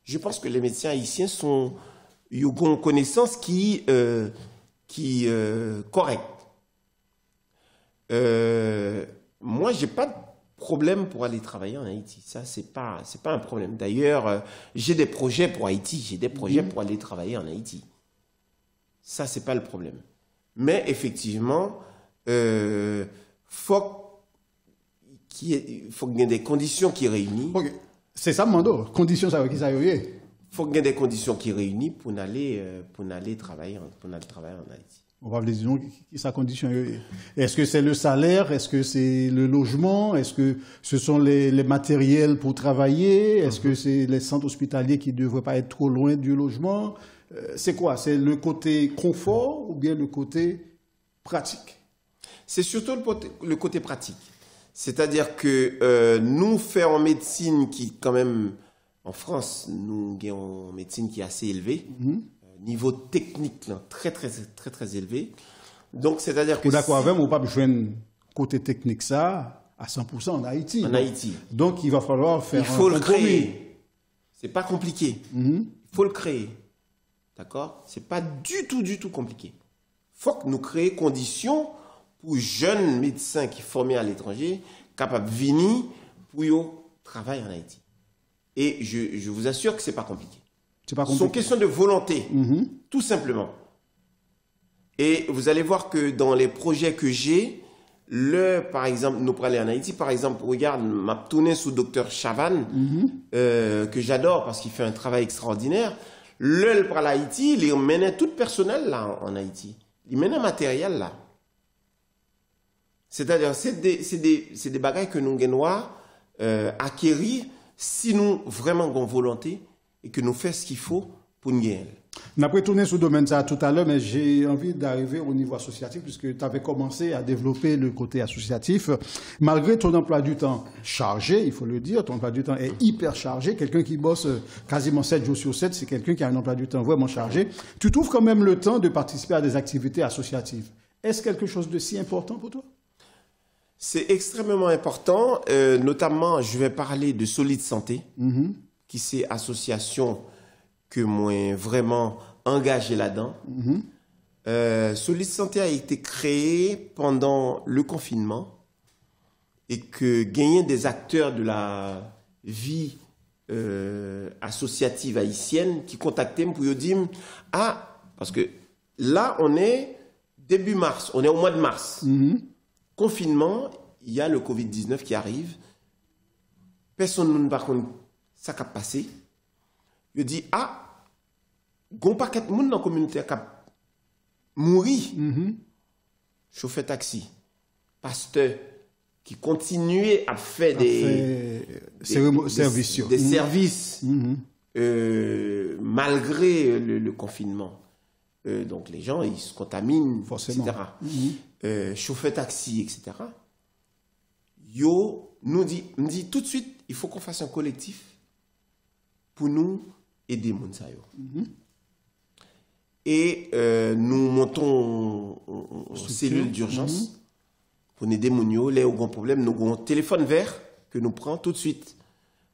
Speaker 2: je pense que les médecins haïtiens ont une connaissance qui correcte. Moi, j'ai pas de problème pour aller travailler en Haïti. Ça, c'est pas un problème. D'ailleurs, j'ai des projets pour Haïti. J'ai des projets pour aller travailler en Haïti. Ça, c'est pas le problème. Mais effectivement, faut qu'il y ait des conditions qui réunissent.
Speaker 1: Okay. C'est ça, Mando. Conditions, ça veut dire ça.
Speaker 2: Faut qu'il y ait des conditions qui réunissent pour aller travailler en Haïti.
Speaker 1: On va dire, disons, qui sa condition. Est-ce que c'est le salaire? Est-ce que c'est le logement? Est-ce que ce sont les matériels pour travailler? Est-ce que c'est les centres hospitaliers qui ne devraient pas être trop loin du logement? C'est quoi? C'est le côté confort ou bien le côté pratique?
Speaker 2: C'est surtout le côté pratique. C'est-à-dire que nous faisons en médecine qui, quand même, en France, nous avons une médecine qui est assez élevée. Niveau technique, là, très élevé. Donc, c'est-à-dire que...
Speaker 1: D'accord avec moi, on ne peut pas jouer côté technique ça à 100% en Haïti.
Speaker 2: En Haïti.
Speaker 1: Donc, il va falloir faire
Speaker 2: un compromis. Il faut le créer. C'est pas compliqué. Il faut le créer. D'accord? C'est pas du tout compliqué. Il faut que nous créions conditions pour jeunes médecins qui sont formés à l'étranger, capables de venir pour travailler en Haïti. Et je vous assure que ce n'est pas compliqué. C'est une question de volonté, tout simplement. Et vous allez voir que dans les projets que j'ai, par exemple, nous pour aller en Haïti, par exemple, regarde, m'a tourné sous Dr Chavan, que j'adore parce qu'il fait un travail extraordinaire. Pour l'Haïti, il mène tout le personnel là en Haïti. Il mène un matériel là. C'est-à-dire, c'est des bagages que nous gagnons acquérir si nous vraiment avons volonté et que nous faisons ce qu'il faut pour nous gagner.
Speaker 1: On a retourné sur le domaine ça tout à l'heure, mais j'ai envie d'arriver au niveau associatif, puisque tu avais commencé à développer le côté associatif. Malgré ton emploi du temps chargé, il faut le dire, ton emploi du temps est hyper chargé. Quelqu'un qui bosse quasiment 7 jours sur 7, c'est quelqu'un qui a un emploi du temps vraiment chargé. Tu trouves quand même le temps de participer à des activités associatives. Est-ce quelque chose de si important pour toi?
Speaker 2: C'est extrêmement important, notamment je vais parler de Solide Santé, qui c'est association que moi vraiment engagé là-dedans. Solide Santé a été créé pendant le confinement et que gagner des acteurs de la vie associative haïtienne qui contactaient pour dire parce que là on est début mars, on est au mois de mars. Confinement, il y a le Covid-19 qui arrive. Personne ne va connaître ça qui a passé. Je dis, gon paquet de monde dans la communauté qui a mouri. Chauffeur taxi, pasteur, qui continuait à faire des services malgré le confinement. Donc les gens, ils se contaminent, forcément. Etc. Chauffeur taxi, etc. Me dit tout de suite, il faut qu'on fasse un collectif pour nous aider Mounsayo. Et nous montons une cellule d'urgence pour aider Mounio. Là où il y a un problème, nous avons un téléphone vert que nous prenons tout de suite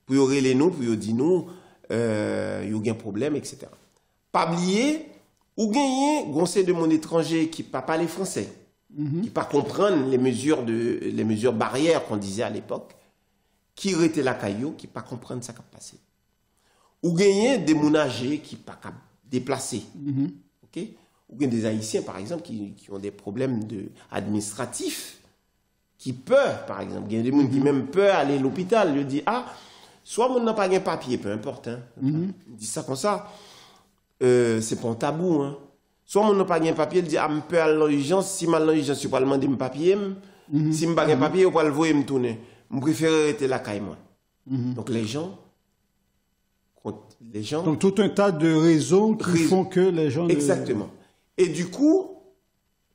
Speaker 2: pour y aurait nous, pour y dire nous, il y a un problème, etc. Pas oublier, ou gagner, conseil de mon étranger qui ne parle pas les français, qui ne pas comprendre les mesures barrières qu'on disait à l'époque, qui étaient la caillou, qui ne pas comprendre ça qui a passé. Ou gagner des mounagers qui ne pas déplacer. Ok? Ou gagner des Haïtiens, par exemple, qui ont des problèmes administratifs, qui peuvent, par exemple, il y a des gens qui même peuvent aller à l'hôpital. Je dis, soit on n'a pas de papier, peu importe. Il dit ça comme ça. C'est pas un tabou. Soit on n'a pas de papier, il dit, je peux aller à l'urgence, si mal l'urgence, je peux demander mon papier. Si je n'ai pas de papier, je peux le voir et me tourner. Je préfère rester là, moi. Donc les gens.
Speaker 1: Donc tout un tas de raisons qui font que les gens...
Speaker 2: Exactement. Et du coup,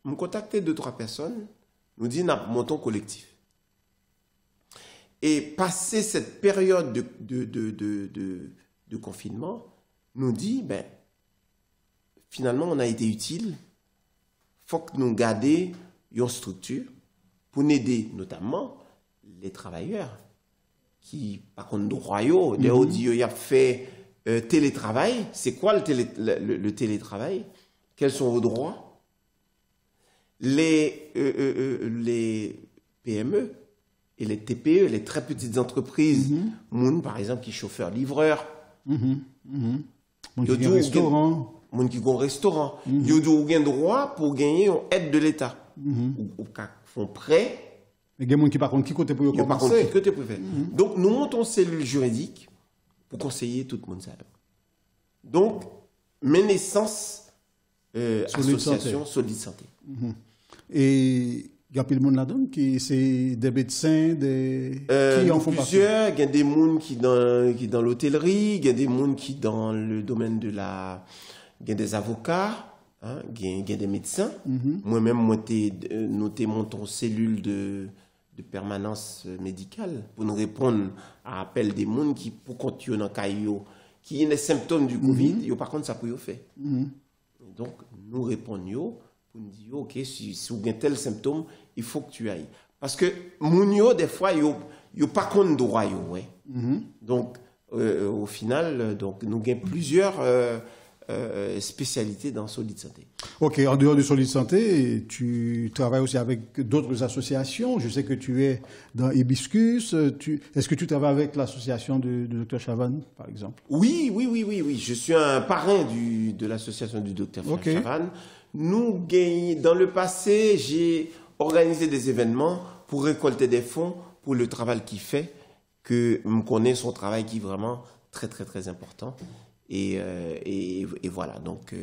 Speaker 2: je contacté 2-3 personnes, nous dit, nous montons collectif. Et passer cette période de confinement, nous dit, ben, finalement, on a été utile. Faut que nous gardions une structure pour aider notamment les travailleurs qui, par contre, droit, il y a fait télétravail. C'est quoi le télétravail? Quels sont vos droits? Les PME et les TPE, les très petites entreprises, par exemple, qui chauffeur-livreur,
Speaker 1: Mon qui restaurant.
Speaker 2: Moun qui ont restaurant, ils ont un droit pour gagner une aide de l'État. Ou font prêt.
Speaker 1: Mais il y a des gens qui par contre qui côté pour commencer.
Speaker 2: Donc nous montons une cellule juridique pour conseiller tout le monde. Donc, mes naissances, association Solide Santé.
Speaker 1: Et il y a plus de monde là-dedans qui c'est des médecins, qui en font
Speaker 2: plusieurs. Il y a des gens qui dans l'hôtellerie, il y a des gens qui dans le domaine de la, il y a des avocats. Il y a des médecins. Moi-même, nous montons une cellule de permanence médicale pour nous répondre à l'appel des gens qui, pour continuer dans le cas, qui ont des symptômes du Covid, par contre, ça peut faire. Donc, nous répondons pour nous dire, OK, si vous avez tel symptôme, il faut que tu ailles. Parce que, des fois, ils n'ont pas compte droit. Donc, au final, donc, nous avons plusieurs spécialité dans Solide Santé.
Speaker 1: Ok, en dehors de Solide Santé, tu travailles aussi avec d'autres associations. Je sais que tu es dans Hibiscus. Est-ce que tu travailles avec l'association de Dr Chavannes, par exemple?
Speaker 2: Oui. Je suis un parrain de l'association du Dr Chavannes. Nous, dans le passé, j'ai organisé des événements pour récolter des fonds pour le travail qu'il fait, que je connais son travail qui est vraiment très, très, très important. Et voilà, donc,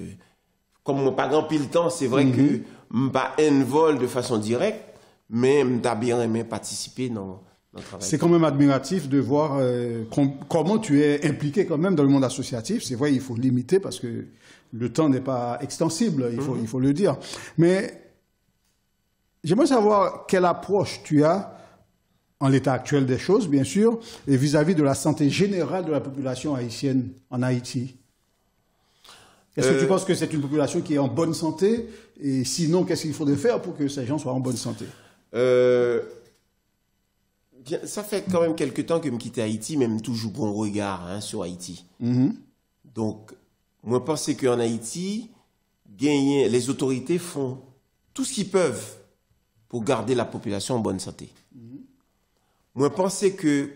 Speaker 2: comme je n'ai pas grand pile temps, c'est vrai que je ne suis pas involé de façon directe, mais je suis bien aimé participer dans le travail. C'est
Speaker 1: quand même admiratif de voir comment tu es impliqué quand même dans le monde associatif. C'est vrai, il faut limiter parce que le temps n'est pas extensible, il faut le dire. Mais j'aimerais savoir quelle approche tu as en l'état actuel des choses, bien sûr, et vis-à-vis de la santé générale de la population haïtienne en Haïti. Est-ce que tu penses que c'est une population qui est en bonne santé? Et sinon, qu'est-ce qu'il faudrait faire pour que ces gens soient en bonne santé?
Speaker 2: Ça fait quand même quelques temps que je quitte Haïti, même toujours bon regard sur Haïti. Donc, moi, je pense qu'en Haïti, les autorités font tout ce qu'ils peuvent pour garder la population en bonne santé. Moi, je pense que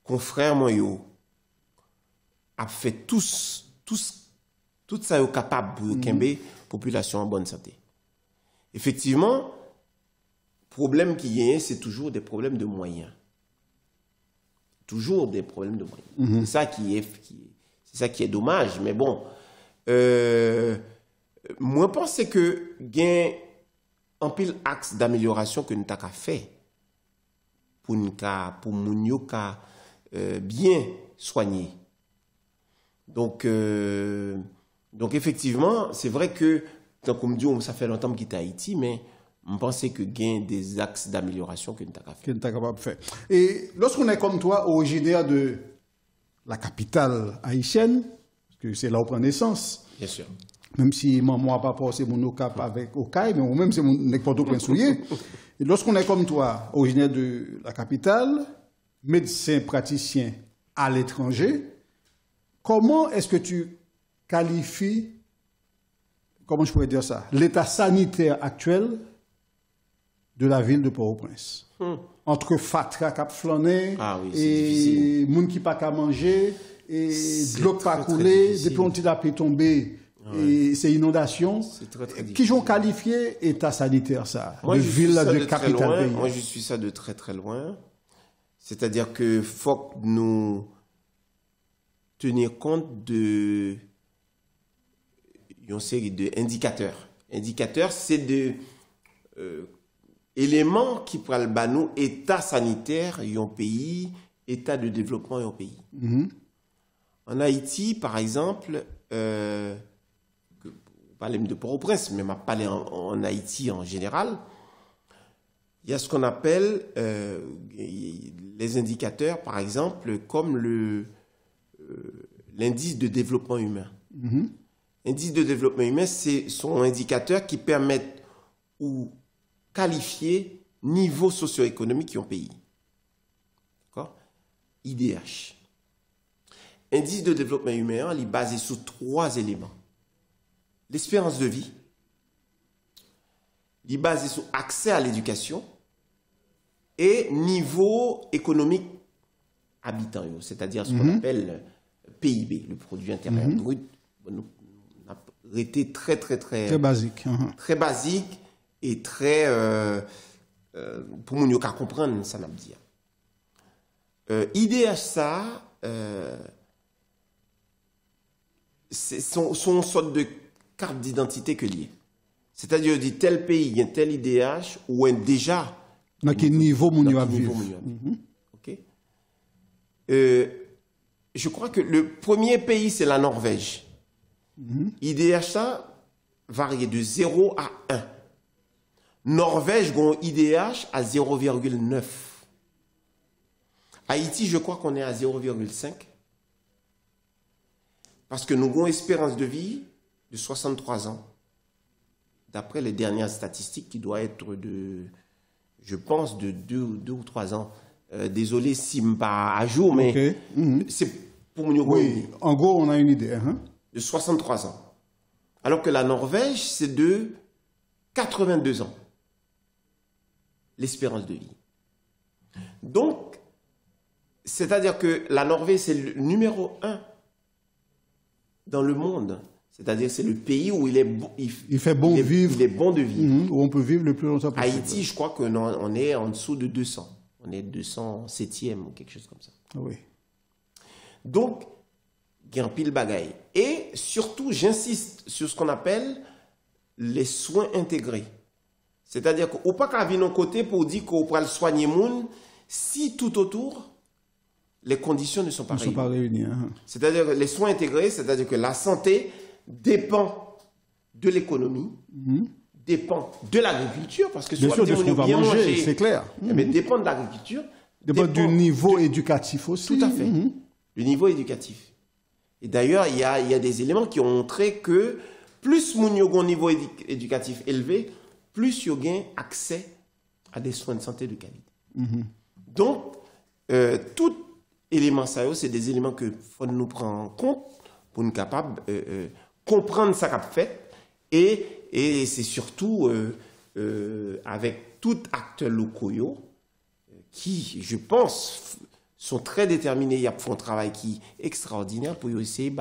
Speaker 2: confrère Moyo a fait tout ça est capable pour qu'une population en bonne santé. Effectivement, le problème qu'il y a, c'est toujours des problèmes de moyens. Toujours des problèmes de moyens. C'est ça qui est dommage. Mais bon, moi, je pense que il y a un pile axe d'amélioration que nous avons fait pour nous bien soigner. Donc effectivement, c'est vrai que, comme dit, ça fait longtemps que j'étais à Haïti, mais je pense que il y a des axes d'amélioration que nous avons fait.
Speaker 1: Que nous avons capable de faire. Et lorsqu'on est comme toi, originaire de la capitale haïtienne, parce que c'est là où on prend naissance.
Speaker 2: Bien sûr.
Speaker 1: Même si moi, papa, c'est mon ocap avec Okaï, mais même c'est mon n'importe quoi souillé. Et lorsqu'on est comme toi, originaire de la capitale, médecin, praticien à l'étranger, comment est-ce que tu qualifies, comment je pourrais dire ça, l'état sanitaire actuel de la ville de Port-au-Prince? Entre fatra cap flâner, et moun qui pas qu'à manger, et de l'eau pas couler, des plantes à tomber. Et ces inondations, qui ont qualifié état sanitaire ça,
Speaker 2: moi,
Speaker 1: de ville de capitale pays?
Speaker 2: Moi, je suis ça de très très loin. C'est-à-dire que faut que nous tenir compte de une série d'indicateurs. Indicateurs, c'est des éléments qui prennent le nous état sanitaire un pays, état de développement un pays. En Haïti, par exemple, parler de Port-au-Prince, mais je parle en Haïti en général, Il y a ce qu'on appelle les indicateurs, par exemple, comme l'indice de développement humain. L'indice de développement humain, ce sont indicateurs qui permettent ou qualifier niveau socio-économique d'un pays. D'accord? IDH. Indice de développement humain, il est basé sur 3 éléments. L'espérance de vie, il est basé sur accès à l'éducation et niveau économique habitant, c'est-à-dire ce qu'on appelle PIB, le produit intérieur brut. On a été très
Speaker 1: basique.
Speaker 2: Très basique et très pour nous comprendre ça n'a dire. IDH ça c'est son sorte de carte d'identité que lié. C'est-à-dire dit tel pays, il y a tel IDH ou un déjà
Speaker 1: dans quel niveau mon a vivre.
Speaker 2: OK. Je crois que le premier pays c'est la Norvège. IDH ça varie de 0 à 1. Norvège a un IDH à 0,9. Haïti, je crois qu'on est à 0,5. Parce que nous avons une espérance de vie de 63 ans. D'après les dernières statistiques, qui doit être de, je pense, de 2 ou 3 ans. Désolé si je ne suis pas à jour, mais c'est pour nous.
Speaker 1: Oui, en gros, on a une idée.
Speaker 2: De 63 ans. Alors que la Norvège, c'est de 82 ans. L'espérance de vie. Donc, c'est-à-dire que la Norvège, c'est le numéro 1 dans le monde. C'est-à-dire que c'est le pays où il fait bon vivre. Il est bon de vivre.
Speaker 1: Où on peut vivre le plus longtemps possible.
Speaker 2: Haïti, je crois qu'on est en dessous de 200. On est 207e ou quelque chose comme ça.
Speaker 1: Oui.
Speaker 2: Donc, il y a un pile bagaille. Et surtout, j'insiste sur ce qu'on appelle les soins intégrés. C'est-à-dire qu'on ne peut pas venir de côté pour dire qu'on peut soigner le monde si tout autour, les conditions ne sont pas réunies. C'est-à-dire que les soins intégrés, c'est-à-dire que la santé dépend de l'économie, dépend de l'agriculture, parce que
Speaker 1: bien sûr, de ce qu'on va manger, c'est clair.
Speaker 2: Mais dépend de l'agriculture.
Speaker 1: Dépend du niveau éducatif aussi.
Speaker 2: Tout à fait. Le niveau éducatif. Et d'ailleurs, il y a des éléments qui ont montré que plus mon a un niveau éducatif élevé, plus il y a accès à des soins de santé de qualité. Donc, tout élément ça, c'est des éléments que faut nous prendre en compte pour nous capables comprendre ça qu'a fait et c'est surtout avec tout acteurs locaux qui, je pense, sont très déterminés, ils font un travail qui est extraordinaire pour essayer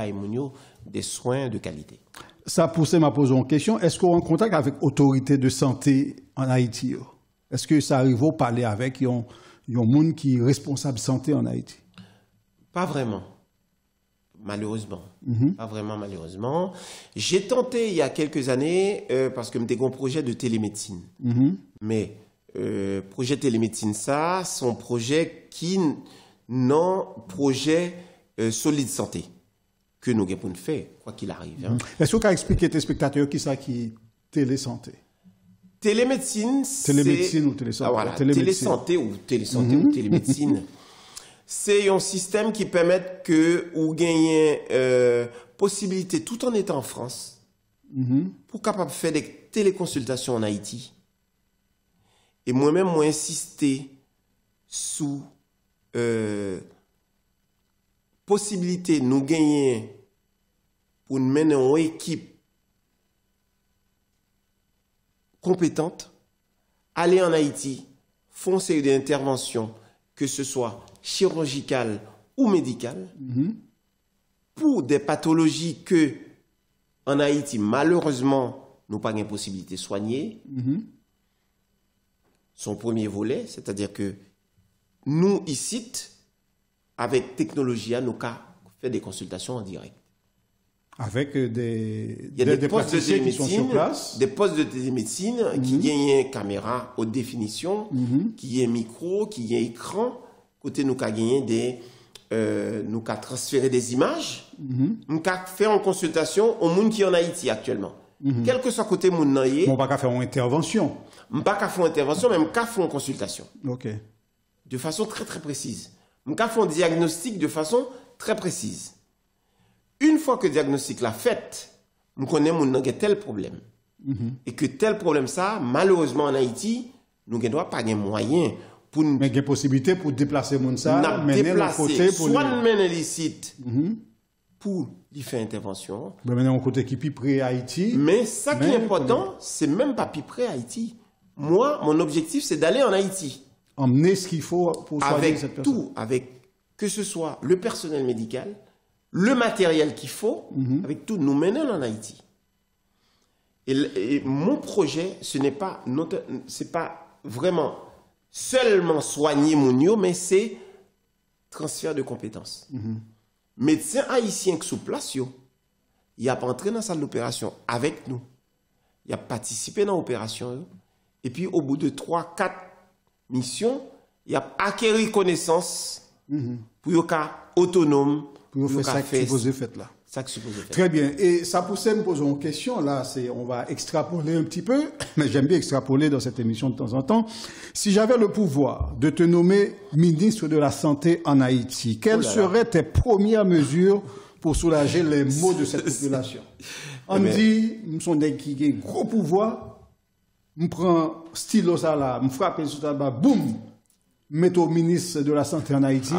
Speaker 2: des soins de qualité.
Speaker 1: Ça poussait ma poser une question. Est-ce qu'on est en contact avec l'autorité de santé en Haïti? Est-ce que ça arrive à parler avec un monde qui est responsable de santé en Haïti?
Speaker 2: Pas vraiment. Malheureusement. Pas vraiment, malheureusement. J'ai tenté il y a quelques années, parce que j'ai un projet de télémédecine. Mais projet télémédecine, ça, c'est un projet qui non projet solide santé que nous avons fait, quoi qu'il arrive.
Speaker 1: Est-ce que vous pouvez expliquer à tes spectateurs qui ça qui télésanté?
Speaker 2: Télémédecine,
Speaker 1: télémédecine ou télésanté?
Speaker 2: Voilà, télésanté ou télémédecine. C'est un système qui permet que vous gagnez possibilité, tout en étant en France, pour capable de faire des téléconsultations en Haïti. Et moi-même, moi insisté sous possibilité nous gagner pour nous mener une équipe compétente, aller en Haïti, foncer des interventions, que ce soit chirurgicales ou médicales, pour des pathologies que, en Haïti, malheureusement, nous n'avons pas de possibilité de soigner. Son premier volet, c'est-à-dire que nous, ici, avec technologie, nous avons fait des consultations en direct.
Speaker 1: Avec des
Speaker 2: postes de télémédecine,
Speaker 1: qui sont sur place.
Speaker 2: des postes de télémédecine qui ont une caméra haute définition, qui ont un micro, qui ont un écran. Côté nous avons gagné nous avons transféré des images, nous avons fait en consultation au monde qui est en Haïti actuellement. Quel que soit côté moun nan yé,
Speaker 1: On va pas faire une intervention.
Speaker 2: m'pa ka faire intervention, mais m'ka faire une consultation.
Speaker 1: OK.
Speaker 2: De façon très très précise. M'ka faire un diagnostic de façon très précise. Une fois que le diagnostic l'a fait, nous connaissons moun nan gen tel problème. Et que tel problème ça, malheureusement en Haïti, nous ne doit pas de moyens pour nous
Speaker 1: Mais il y a possibilité pour déplacer moun ça, mener le
Speaker 2: déplacer,
Speaker 1: côté pour
Speaker 2: soit nous mener les sites pour y faire intervention.
Speaker 1: mener un côté qui est près Haïti.
Speaker 2: Mais ça qui est important, c'est même pas plus près Haïti. Moi, mon objectif, c'est d'aller en Haïti.
Speaker 1: Emmener ce qu'il faut pour soigner cette
Speaker 2: Avec
Speaker 1: personne.
Speaker 2: tout, avec que ce soit le personnel médical, le matériel qu'il faut, avec tout, nous mener en Haïti. Et mon projet, c'est pas vraiment seulement soigner Mounio, mais c'est transfert de compétences. Médecin haïtien qui sous place, il a pas entré dans la salle d'opération avec nous. Il a participé dans l'opération. Et puis, au bout de 3-4 missions, il a acquis connaissance pour être autonome.
Speaker 1: Pour faire ça qui supposé fait là.
Speaker 2: Ça qui supposé faire.
Speaker 1: Très bien. Et ça poussait me poser une question. Là, on va extrapoler un petit peu, mais j'aime bien extrapoler dans cette émission de temps en temps. Si j'avais le pouvoir de te nommer ministre de la Santé en Haïti, quelles seraient tes premières mesures pour soulager les maux de cette population? On dit, nous sommes des qui ont un gros pouvoir, je prends stylo ça là, je frappe sur ça là, boum, mets au ministre de la Santé en Haïti.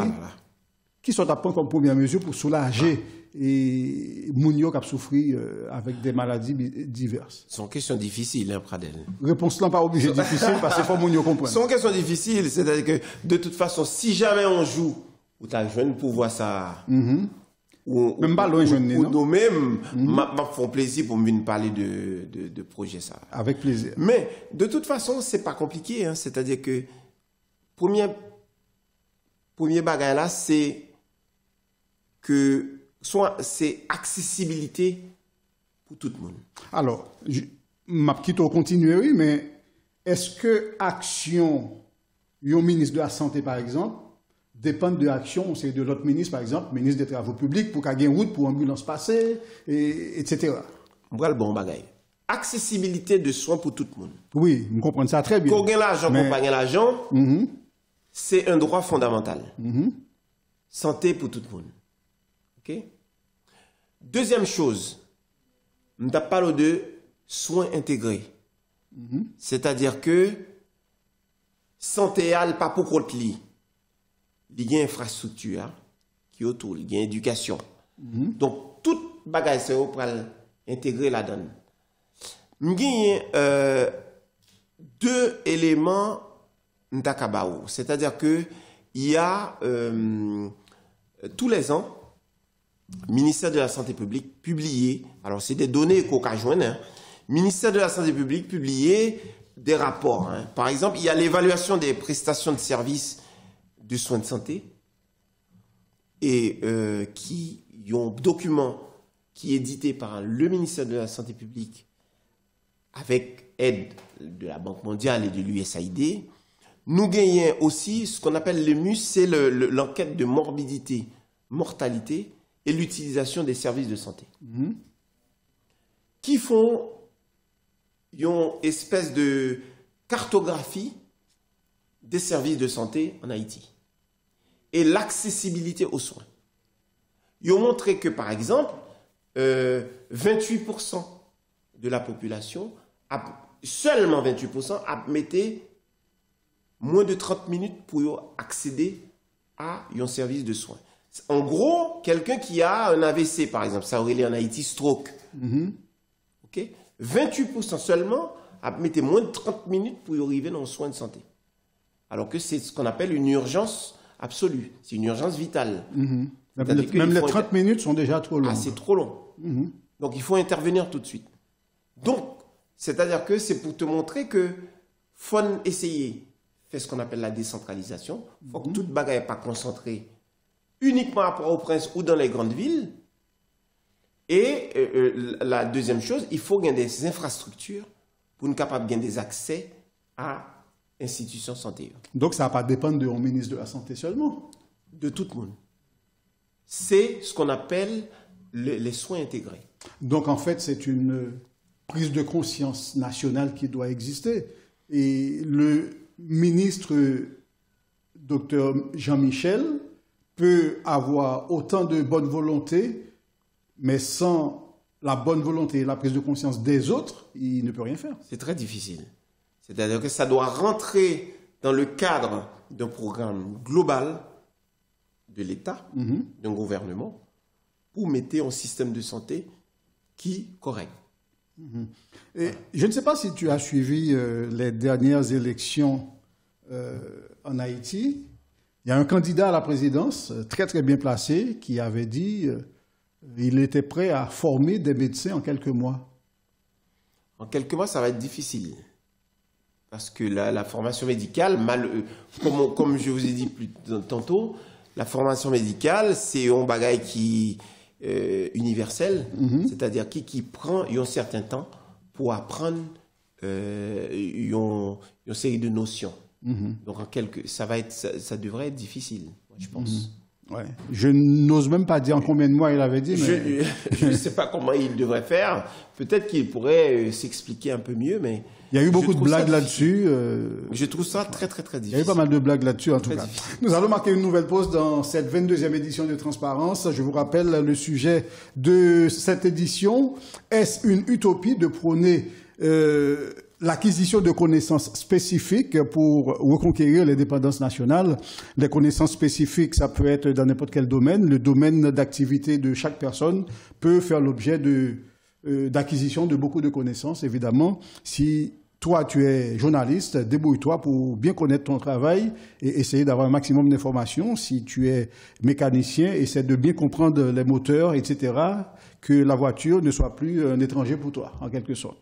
Speaker 1: Qui sont à prendre comme première mesure pour soulager et Mounio qui a souffert avec des maladies diverses?
Speaker 2: C'est une question difficile, hein, Pradel.
Speaker 1: Réponse là pas obligée difficile parce qu'il faut Mounio comprendre.
Speaker 2: C'est une question difficile, c'est-à-dire que de toute façon, si jamais on joue, ou tu as un jeune pouvoir ça,
Speaker 1: Même pas loin jeune,
Speaker 2: ou
Speaker 1: non?
Speaker 2: nous-mêmes, m'a fait plaisir pour me parler de projet ça.
Speaker 1: Avec plaisir.
Speaker 2: Mais de toute façon, c'est pas compliqué, hein, c'est-à-dire que premier bagage là, c'est que soit c'est accessibilité pour tout le monde.
Speaker 1: Alors, ma petite continuer, oui, mais est-ce que action, un ministre de la Santé par exemple, dépend de l'action, c'est de l'autre ministre par exemple, ministre des Travaux publics, pour qu'il y ait une route pour ambulance passer, etc.
Speaker 2: Voilà le bon bagage. Accessibilité de soins pour tout le monde.
Speaker 1: Oui, je comprends ça très bien.
Speaker 2: Qu'on gagne l'argent, qu'on pas gagne l'argent, c'est un droit fondamental. Santé pour tout le monde. OK? Deuxième chose, on parle de soins intégrés. C'est-à-dire que santé pas pour contre li. Il y a infrastructure qui est autour, il y a éducation. Donc toute bagage c'est pour intégrer la donne. Il y a deux éléments n'takabaou, c'est-à-dire que il y a tous les ans ministère de la Santé publique publié, alors c'est des données qu'on a joindre, hein, ministère de la Santé publique publié des rapports. Hein. Par exemple, il y a l'évaluation des prestations de services de soins de santé et qui ont un document qui est édité par le ministère de la Santé publique avec aide de la Banque mondiale et de l'USAID. Nous gagnons aussi ce qu'on appelle le MUS, c'est l'enquête de morbidité, mortalité et l'utilisation des services de santé. Qui font une espèce de cartographie des services de santé en Haïti et l'accessibilité aux soins. Ils ont montré que, par exemple, 28% de la population, seulement 28%, mettait moins de 30 minutes pour accéder à un service de soins. En gros, quelqu'un qui a un AVC, par exemple, ça aurait lieu en Haïti, stroke. Okay? 28% seulement mettait moins de 30 minutes pour y arriver dans un soin de santé. Alors que c'est ce qu'on appelle une urgence absolue. C'est une urgence vitale.
Speaker 1: Même les 30 minutes sont déjà trop longues.
Speaker 2: Ah, c'est trop long. Donc, il faut intervenir tout de suite. Donc, c'est-à-dire que c'est pour te montrer que faut essayer faire ce qu'on appelle la décentralisation. Il faut que toute bagaille n'est pas concentrée uniquement à Port-au-Prince ou dans les grandes villes. Et la deuxième chose, il faut gagner des infrastructures pour nous capables de gagner des accès à institutions de santé.
Speaker 1: Donc ça ne va pas dépendre du ministre de la Santé seulement?
Speaker 2: De tout le monde. C'est ce qu'on appelle les soins intégrés.
Speaker 1: Donc en fait, c'est une prise de conscience nationale qui doit exister. Et le ministre Dr Jean-Michel peut avoir autant de bonne volonté, mais sans la bonne volonté et la prise de conscience des autres, il ne peut rien faire.
Speaker 2: C'est très difficile. C'est-à-dire que ça doit rentrer dans le cadre d'un programme global de l'État, d'un gouvernement, pour mettre un système de santé qui est correct.
Speaker 1: Et je ne sais pas si tu as suivi les dernières élections en Haïti. Il y a un candidat à la présidence, très très bien placé, qui avait dit qu'il était prêt à former des médecins en quelques mois.
Speaker 2: En quelques mois, ça va être difficile. Parce que la formation médicale, comme je vous ai dit plus tantôt, la formation médicale, c'est un bagage qui universel, c'est-à-dire qui prend un certain temps pour apprendre une série de notions. Donc ça devrait être difficile, je pense.
Speaker 1: Ouais. Je n'ose même pas dire en combien de mois il avait dit. Mais...
Speaker 2: Je ne sais pas comment il devrait faire. Peut-être qu'il pourrait s'expliquer un peu mieux, mais...
Speaker 1: Il y a eu beaucoup de blagues là-dessus.
Speaker 2: Je trouve ça très, très, très difficile.
Speaker 1: Il y a eu pas mal de blagues là-dessus, en tout cas.
Speaker 2: Difficile.
Speaker 1: Nous allons marquer une nouvelle pause dans cette 22e édition de Transparence. Je vous rappelle le sujet de cette édition. Est-ce une utopie de prôner l'acquisition de connaissances spécifiques pour reconquérir les dépendances nationales? Les connaissances spécifiques, ça peut être dans n'importe quel domaine. Le domaine d'activité de chaque personne peut faire l'objet d'acquisition de beaucoup de connaissances, évidemment. Si toi, tu es journaliste, débrouille-toi pour bien connaître ton travail et essayer d'avoir un maximum d'informations. Si tu es mécanicien, essaie de bien comprendre les moteurs, etc., que la voiture ne soit plus un étranger pour toi, en quelque sorte.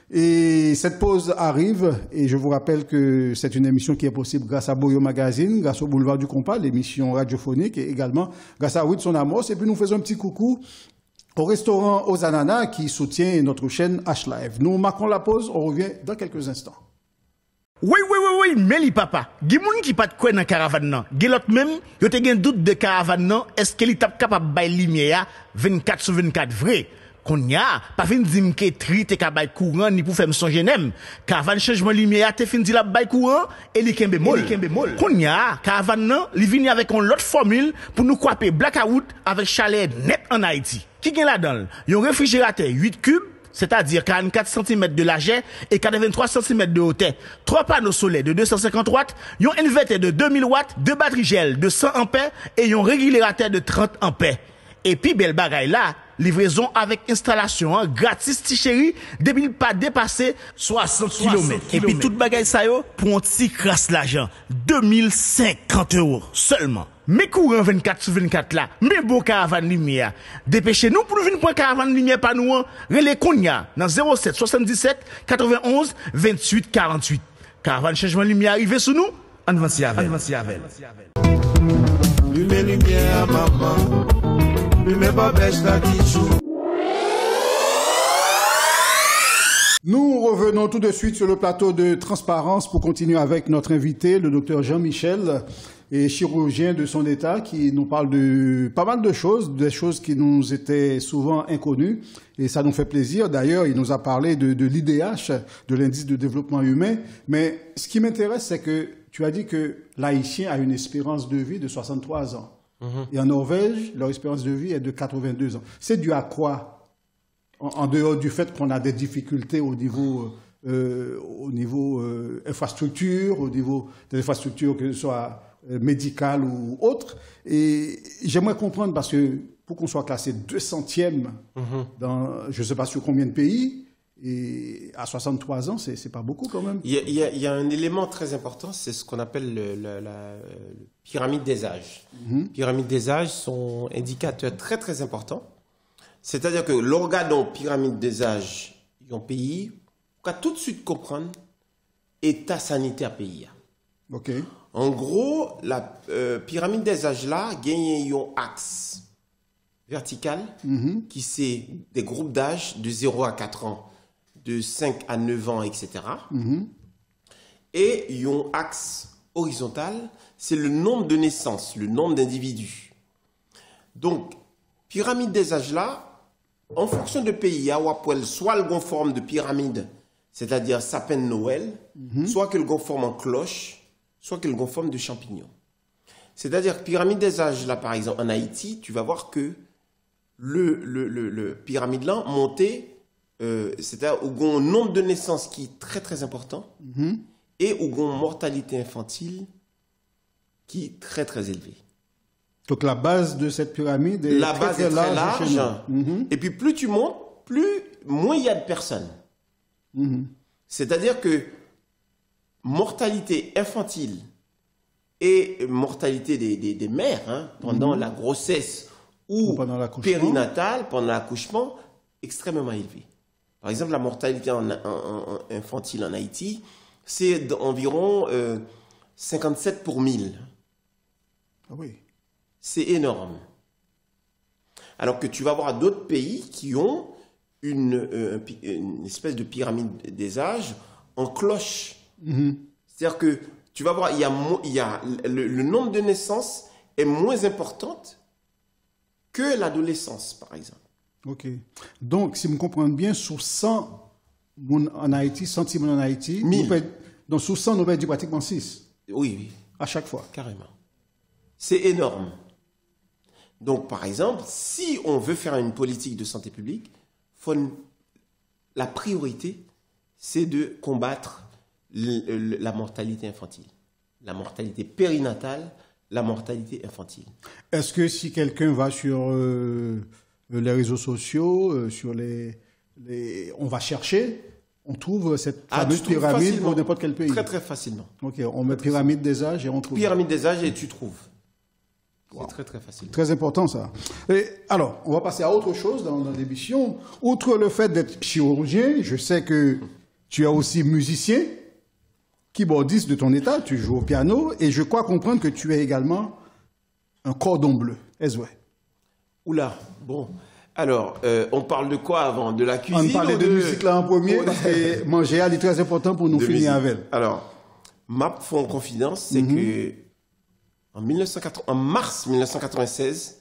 Speaker 1: Et cette pause arrive, et je vous rappelle que c'est une émission qui est possible grâce à Boyo Magazine, grâce au Boulevard du Compas, l'émission radiophonique, et également grâce à Wilson Amos. Et puis nous faisons un petit coucou au restaurant Aux Ananas qui soutient notre chaîne H-Live. Nous marquons la pause, on revient dans quelques instants.
Speaker 3: Oui, mais li papa, gen moun qui pas de quoi dans caravane nan. Gen l'autre même, yo te gen doute de caravane nan, est-ce qu'il est capable bay lumière 24/24 vrai? Qu'on y a, pas fin dim ke tri te ka bay courant ni pour faire songe nem. Caravane changement lumière te fin di la bay courant et li kembe mol. Qu'on y a, caravane nan, li vini avec une autre formule pour nous couper blackout avec chalet net en Haïti. Qui gen là-dedans? Yon réfrigérateur 8 cubes, c'est-à-dire 44 cm de largeur et 83 cm de hauteur. 3 panneaux solaires de 250 watts, yon inverteur de 2000 watts, 2 batteries gel de 100 ampères et yon régulateur de 30 ampères. Et puis, belle bagaille là, livraison avec installation gratis, ti chéri, depuis pas dépassé 60 km. Et puis, toute bagaille ça yo, pour un petit crasse l'argent. 2050 € seulement. Mais courant 24/24 là, mais bon caravane lumière. Dépêchez-nous pour nous venir pour caravane lumière par nous, relais Konya, dans 07 77 91 28 48. Caravane changement lumière arrivé sous nous, avance avec.
Speaker 4: Lumière, maman. Lumière, babèche, la tijou.
Speaker 1: Nous revenons tout de suite sur le plateau de Transparence pour continuer avec notre invité, le docteur Jean-Michel, et chirurgien de son état, qui nous parle de pas mal de choses, des choses qui nous étaient souvent inconnues, et ça nous fait plaisir. D'ailleurs, il nous a parlé de l'IDH, de l'indice de développement humain, mais ce qui m'intéresse, c'est que tu as dit que l'Haïtien a une espérance de vie de 63 ans. Et en Norvège, leur espérance de vie est de 82 ans. C'est dû à quoi? En dehors du fait qu'on a des difficultés au niveau infrastructure, au niveau des infrastructures, que ce soit médicales ou autres. Et j'aimerais comprendre, parce que pour qu'on soit classé 200e dans je ne sais pas sur combien de pays, et à 63 ans, c'est pas beaucoup quand même.
Speaker 2: Il y a un élément très important, c'est ce qu'on appelle la pyramide des âges. Pyramide des âges sont indicateurs très très importants. C'est-à-dire que l'organe pyramide des âges, ils ont pays, pour tout de suite comprendre état sanitaire pays.
Speaker 1: Ok.
Speaker 2: En gros, la pyramide des âges là, gagne un axe vertical qui c'est des groupes d'âge de 0 à 4 ans. De 5 à 9 ans, etc. Et il y a un axe horizontal, c'est le nombre de naissances, le nombre d'individus. Donc, pyramide des âges là, En fonction de pays, il y a soit le gon forme de pyramide, c'est-à-dire sapin de Noël, soit que le gon forme en cloche, soit que le gon forme de champignon. C'est-à-dire pyramide des âges, là par exemple, en Haïti, tu vas voir que le pyramide là monté, c'est-à-dire au gon nombre de naissances qui est très très important, et au gon mortalité infantile qui est très très élevée.
Speaker 1: Donc la base de cette pyramide est très large.
Speaker 2: Et puis plus tu montes, moins il y a de personnes. C'est-à-dire que mortalité infantile et mortalité des mères pendant la grossesse ou périnatale, pendant l'accouchement, extrêmement élevée. Par exemple, la mortalité infantile en Haïti, c'est d'environ 57 pour 1000.
Speaker 1: Ah oui.
Speaker 2: C'est énorme. Alors que tu vas voir d'autres pays qui ont une espèce de pyramide des âges en cloche. C'est-à-dire que tu vas voir, le nombre de naissances est moins importante que l'adolescence, par exemple.
Speaker 1: Ok. Donc, si je me comprends bien, sur 100 en Haïti, 100 en Haïti, donc sur 100, nous perdons pratiquement 6.
Speaker 2: Oui.
Speaker 1: À chaque fois.
Speaker 2: Carrément. C'est énorme. Donc, par exemple, si on veut faire une politique de santé publique, la priorité, c'est de combattre la mortalité infantile, la mortalité périnatale, la mortalité infantile.
Speaker 1: Est-ce que si quelqu'un va sur les réseaux sociaux, on va chercher, on trouve cette fameuse pyramide pour n'importe quel pays?
Speaker 2: Très, très facilement.
Speaker 1: Ok, on met pyramide des âges et on trouve.
Speaker 2: Pyramide des âges et tu trouves.
Speaker 1: Wow.
Speaker 2: C'est très, très facile.
Speaker 1: Très important, ça. Et alors, on va passer à autre chose dans l'émission. Outre le fait d'être chirurgien, je sais que tu es aussi musicien, keyboardiste de ton état, tu joues au piano, et je crois comprendre que tu es également un cordon bleu. Est-ce vrai?
Speaker 2: Oula, bon. Alors, on parle de quoi avant? De la cuisine?
Speaker 1: On parlait de musique là en premier, parce que manger est très important pour nous finir avec.
Speaker 2: Alors, ma fond confidence, c'est que en mars 1996,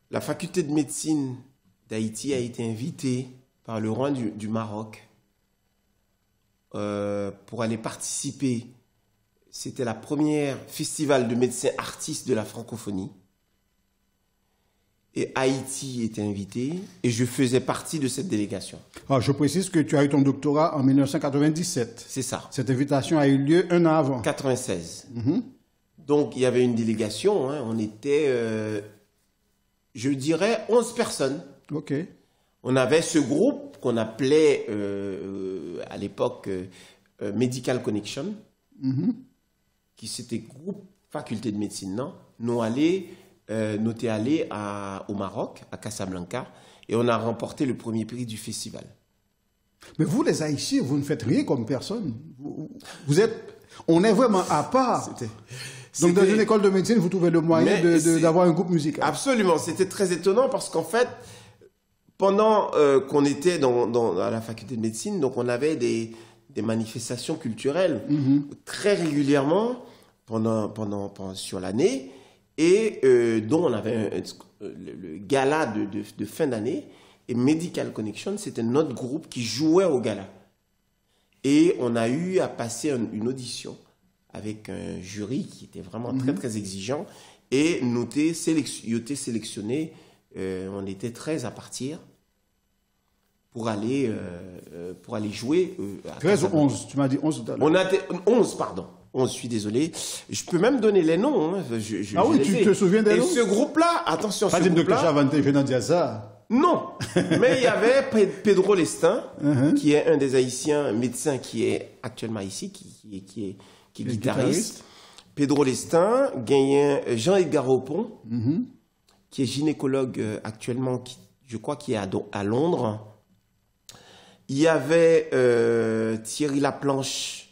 Speaker 2: la faculté de médecine d'Haïti a été invitée par le roi du Maroc pour aller participer. C'était la première festival de médecins artistes de la francophonie. Et Haïti était invité et je faisais partie de cette délégation.
Speaker 1: Alors, je précise que tu as eu ton doctorat en 1997.
Speaker 2: C'est ça.
Speaker 1: Cette invitation a eu lieu un an avant.
Speaker 2: 96. Donc, il y avait une délégation. On était, je dirais, 11 personnes.
Speaker 1: OK.
Speaker 2: On avait ce groupe qu'on appelait à l'époque Medical Connection, qui c'était groupe faculté de médecine, non? Nous étions allés au Maroc, à Casablanca, et on a remporté le premier prix du festival.
Speaker 1: Mais vous, les Haïtiens, vous ne faites rien comme personne. On est vraiment à part. Donc, dans une école de médecine, vous trouvez le moyen d'avoir un groupe musical.
Speaker 2: Absolument. C'était très étonnant parce qu'en fait, pendant qu'on était à la faculté de médecine, donc on avait des manifestations culturelles très régulièrement sur l'année. Et dont on avait le gala de fin d'année. Et Medical Connection, c'était notre groupe qui jouait au gala. Et on a eu à passer une audition avec un jury qui était vraiment très, très exigeant. Et nous étions sélectionnés, on était 13 à partir pour aller jouer.
Speaker 1: 13 ou 11, tu m'as dit 11 tout à l'heure.
Speaker 2: On a 11, pardon. Je suis désolé. Je peux même donner les noms.
Speaker 1: Tu te souviens des noms?
Speaker 2: Et ce groupe-là, attention,
Speaker 1: ce groupe-là... Je viens de dire ça.
Speaker 2: Non. Mais il y avait Pedro Lestin, qui est un des Haïtiens médecins qui est actuellement ici, qui est guitariste. Pedro Lestin, Jean-Edgar Opon, qui est gynécologue actuellement, je crois qu'il est à Londres. Il y avait Thierry Laplanche,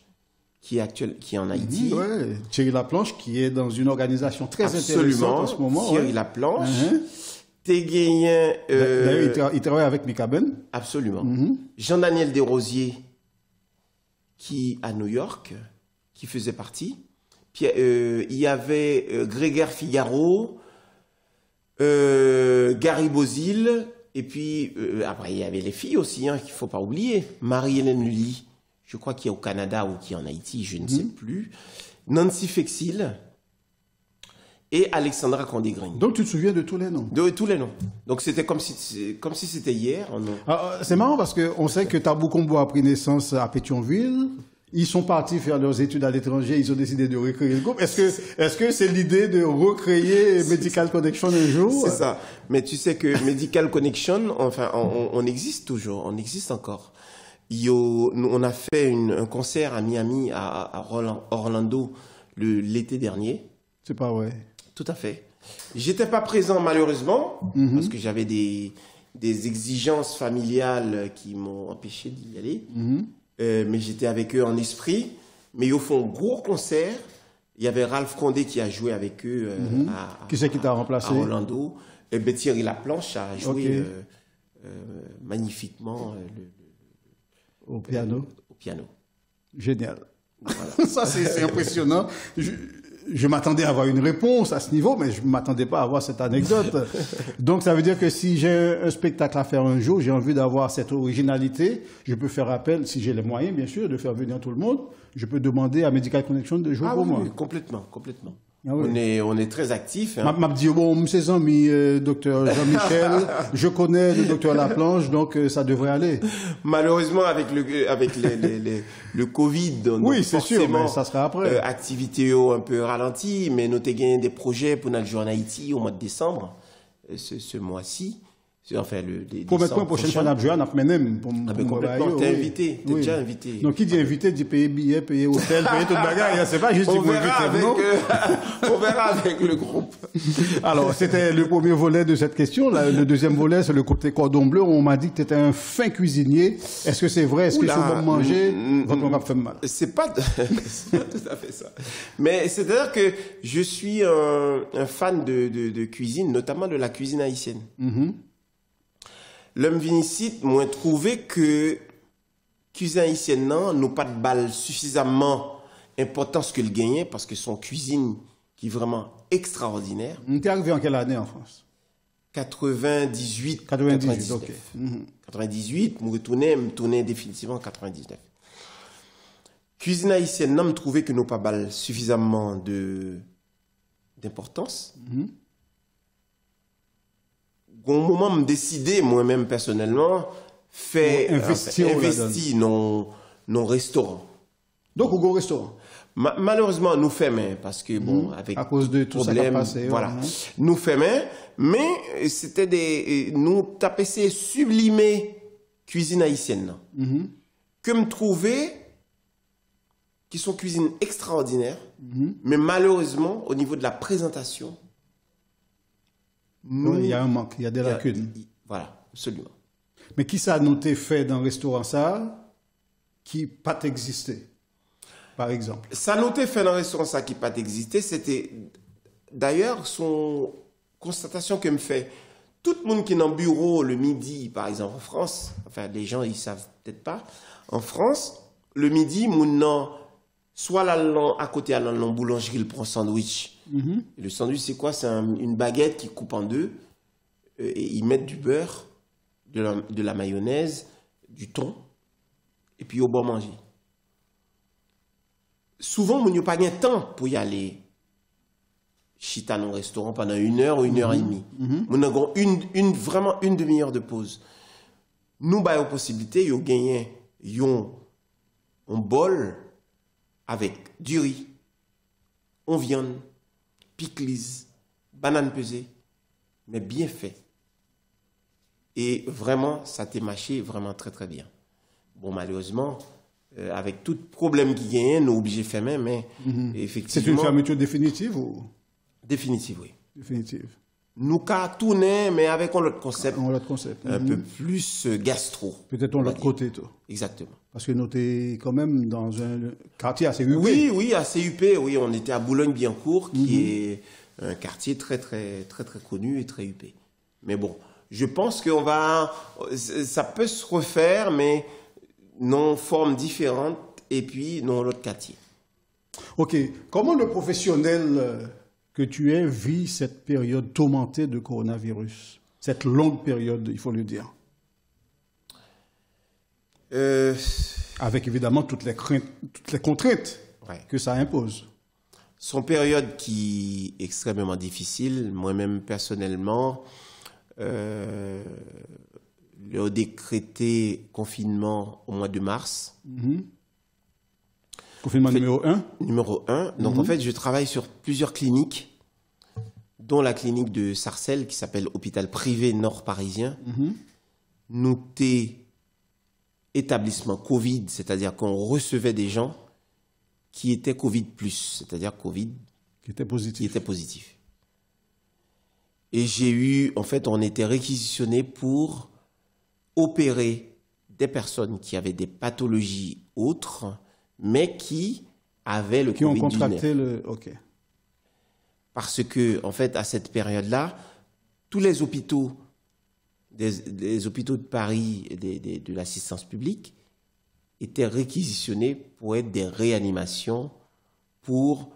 Speaker 2: qui est en Haïti.
Speaker 1: Ouais. Thierry Laplanche, qui est dans une organisation très intéressante en ce moment.
Speaker 2: Thierry Laplanche.
Speaker 1: D'ailleurs, il travaille avec Mikaben.
Speaker 2: Absolument. Jean-Daniel Desrosiers, qui à New York, qui faisait partie. Puis, il y avait Grégoire Figaro, Gary Bozil, et puis après il y avait les filles aussi, hein, qu'il ne faut pas oublier. Marie-Hélène Lully, je crois qu'il est au Canada ou qui est en Haïti, je ne sais plus. Nancy Fexil et Alexandra Condé-Green.
Speaker 1: Donc tu te souviens de tous les noms?
Speaker 2: De tous les noms. Donc c'était comme si c'était hier.
Speaker 1: C'est marrant parce qu'on sait que Tabou Combo a pris naissance à Pétionville. Ils sont partis faire leurs études à l'étranger, ils ont décidé de recréer le groupe. Est-ce que c'est l'idée de recréer Medical Connection un jour?
Speaker 2: C'est ça. Mais tu sais que Medical Connection, enfin, on existe toujours, on existe encore. On a fait un concert à Miami, à Orlando, l'été dernier.
Speaker 1: C'est pas vrai.
Speaker 2: Tout à fait. J'étais pas présent malheureusement, parce que j'avais des exigences familiales qui m'ont empêché d'y aller. Mais j'étais avec eux en esprit. Mais ils font un gros concert. Il y avait Ralph Condé qui a joué avec eux
Speaker 1: Qui c'est qui t'a remplacé?
Speaker 2: À Orlando. Et Thierry Laplanche a joué magnifiquement
Speaker 1: au piano.
Speaker 2: Au piano.
Speaker 1: Génial. Voilà. Ça, c'est impressionnant. Je m'attendais à avoir une réponse à ce niveau, mais je ne m'attendais pas à avoir cette anecdote. Donc, ça veut dire que si j'ai un spectacle à faire un jour, j'ai envie d'avoir cette originalité, je peux faire appel, si j'ai les moyens, bien sûr, de faire venir tout le monde, je peux demander à Medical Connection de jouer pour moi.
Speaker 2: Oui, complètement, complètement.
Speaker 1: Ah oui.
Speaker 2: On est très actifs. Hein.
Speaker 1: M'a dit, bon, ses amis, docteur Jean-Michel, je connais le docteur Laplanche, donc ça devrait aller.
Speaker 2: Malheureusement, avec le Covid,
Speaker 1: oui, c'est sûr, mais ça sera après.
Speaker 2: Activité un peu ralentie, mais nous avons gagné des projets pour notre jour en Haïti au mois de décembre, ce mois-ci. Enfin,
Speaker 1: pour mettre la prochaine fois, nous avons
Speaker 2: complètement, t'es invité, t'es déjà invité.
Speaker 1: Donc, qui dit invité, dit payer billet, payer hôtel, payer toute bagarre. C'est pas juste
Speaker 2: on verra avec le groupe.
Speaker 1: Alors, c'était le premier volet de cette question. Le deuxième volet, c'est le côté cordon bleu. On m'a dit que tu étais un fin cuisinier. Est-ce que c'est vrai? Est-ce que si on manger, votre m'a fait mal?
Speaker 2: C'est pas tout à fait ça. Mais c'est-à-dire que je suis un fan de cuisine, notamment de la cuisine haïtienne. L'homme vinicite m'a trouvé que cuisine haïtienne n'a pas de balle suffisamment importance que le gagner parce que son cuisine qui est vraiment extraordinaire.
Speaker 1: Tu es arrivé en quelle année en France?
Speaker 2: 98.
Speaker 1: 98, ok.
Speaker 2: 98, je me tournais définitivement en 99. Cuisine haïtienne n'a me trouvé que nous pas balle suffisamment d'importance. Au moment de me décider, moi-même personnellement, investi dans nos restaurants.
Speaker 1: Donc, au restaurant.
Speaker 2: Malheureusement, nous faisons, parce que bon, avec
Speaker 1: à cause de tout
Speaker 2: problème,
Speaker 1: ça passé,
Speaker 2: voilà, nous faisons, mais c'était nous tapés sublimer cuisine haïtienne, que me trouver qui sont cuisines extraordinaires, mais malheureusement, au niveau de la présentation,
Speaker 1: il y a un manque, il y a des lacunes.
Speaker 2: Voilà, absolument.
Speaker 1: Mais qui ça a noté fait dans le restaurant ça qui pas existé, par exemple?
Speaker 2: Ça a noté fait dans le restaurant ça qui pas existé, c'était d'ailleurs son constatation que me fait tout le monde qui est dans le bureau le midi, par exemple en France, enfin les gens ils savent peut-être pas, en France, le midi, mon soit là à côté à la boulangerie, il prend sandwich. Et le sandwich, c'est quoi? C'est une baguette qui coupe en deux. Et ils mettent du beurre, de la mayonnaise, du thon, et puis au bon manger. Souvent, on n'a pas de temps pour y aller chita dans un restaurant pendant 1 heure ou 1 heure et demie. On a vraiment une demi-heure de pause. Nous, avons la possibilité de gagner un bol avec du riz, en viande, pickles, banane pesée, mais bien fait. Et vraiment, ça t'est mâché vraiment très très bien. Bon, malheureusement, avec tout problème qui gagne, nous sommes obligés de faire même, mais effectivement...
Speaker 1: C'est une fermeture définitive ou?
Speaker 2: Définitive, oui.
Speaker 1: Définitive.
Speaker 2: Nous qu'à tourner, mais avec un autre concept. Un peu plus gastro.
Speaker 1: Peut-être de l'autre côté, toi.
Speaker 2: Exactement.
Speaker 1: Parce que nous étions quand même dans un quartier assez huppé.
Speaker 2: Oui, assez huppé. Oui, on était à Boulogne-Billancourt, qui est un quartier très, très, très, très connu et très huppé. Mais bon, je pense que ça peut se refaire, mais non forme différente et puis non l'autre quartier.
Speaker 1: Ok. Comment le professionnel que tu es vit cette période tourmentée de coronavirus? cette longue période, il faut le dire. Avec évidemment toutes les contraintes que ça impose.
Speaker 2: Son période qui est extrêmement difficile, moi-même personnellement, le décrété confinement au mois de mars.
Speaker 1: Confinement numéro 1.
Speaker 2: Numéro 1. Donc en fait, je travaille sur plusieurs cliniques, dont la clinique de Sarcelles qui s'appelle Hôpital Privé Nord Parisien. Nous étions établissement Covid, c'est-à-dire qu'on recevait des gens qui étaient Covid+, c'est-à-dire Covid
Speaker 1: qui était positif.
Speaker 2: Et j'ai eu, en fait, on était réquisitionnés pour opérer des personnes qui avaient des pathologies autres, mais qui avaient le Covid-19.
Speaker 1: Qui ont contracté le... OK.
Speaker 2: Parce que, en fait, à cette période-là, tous les hôpitaux, des hôpitaux de Paris et de l'assistance publique étaient réquisitionnés pour être des réanimations pour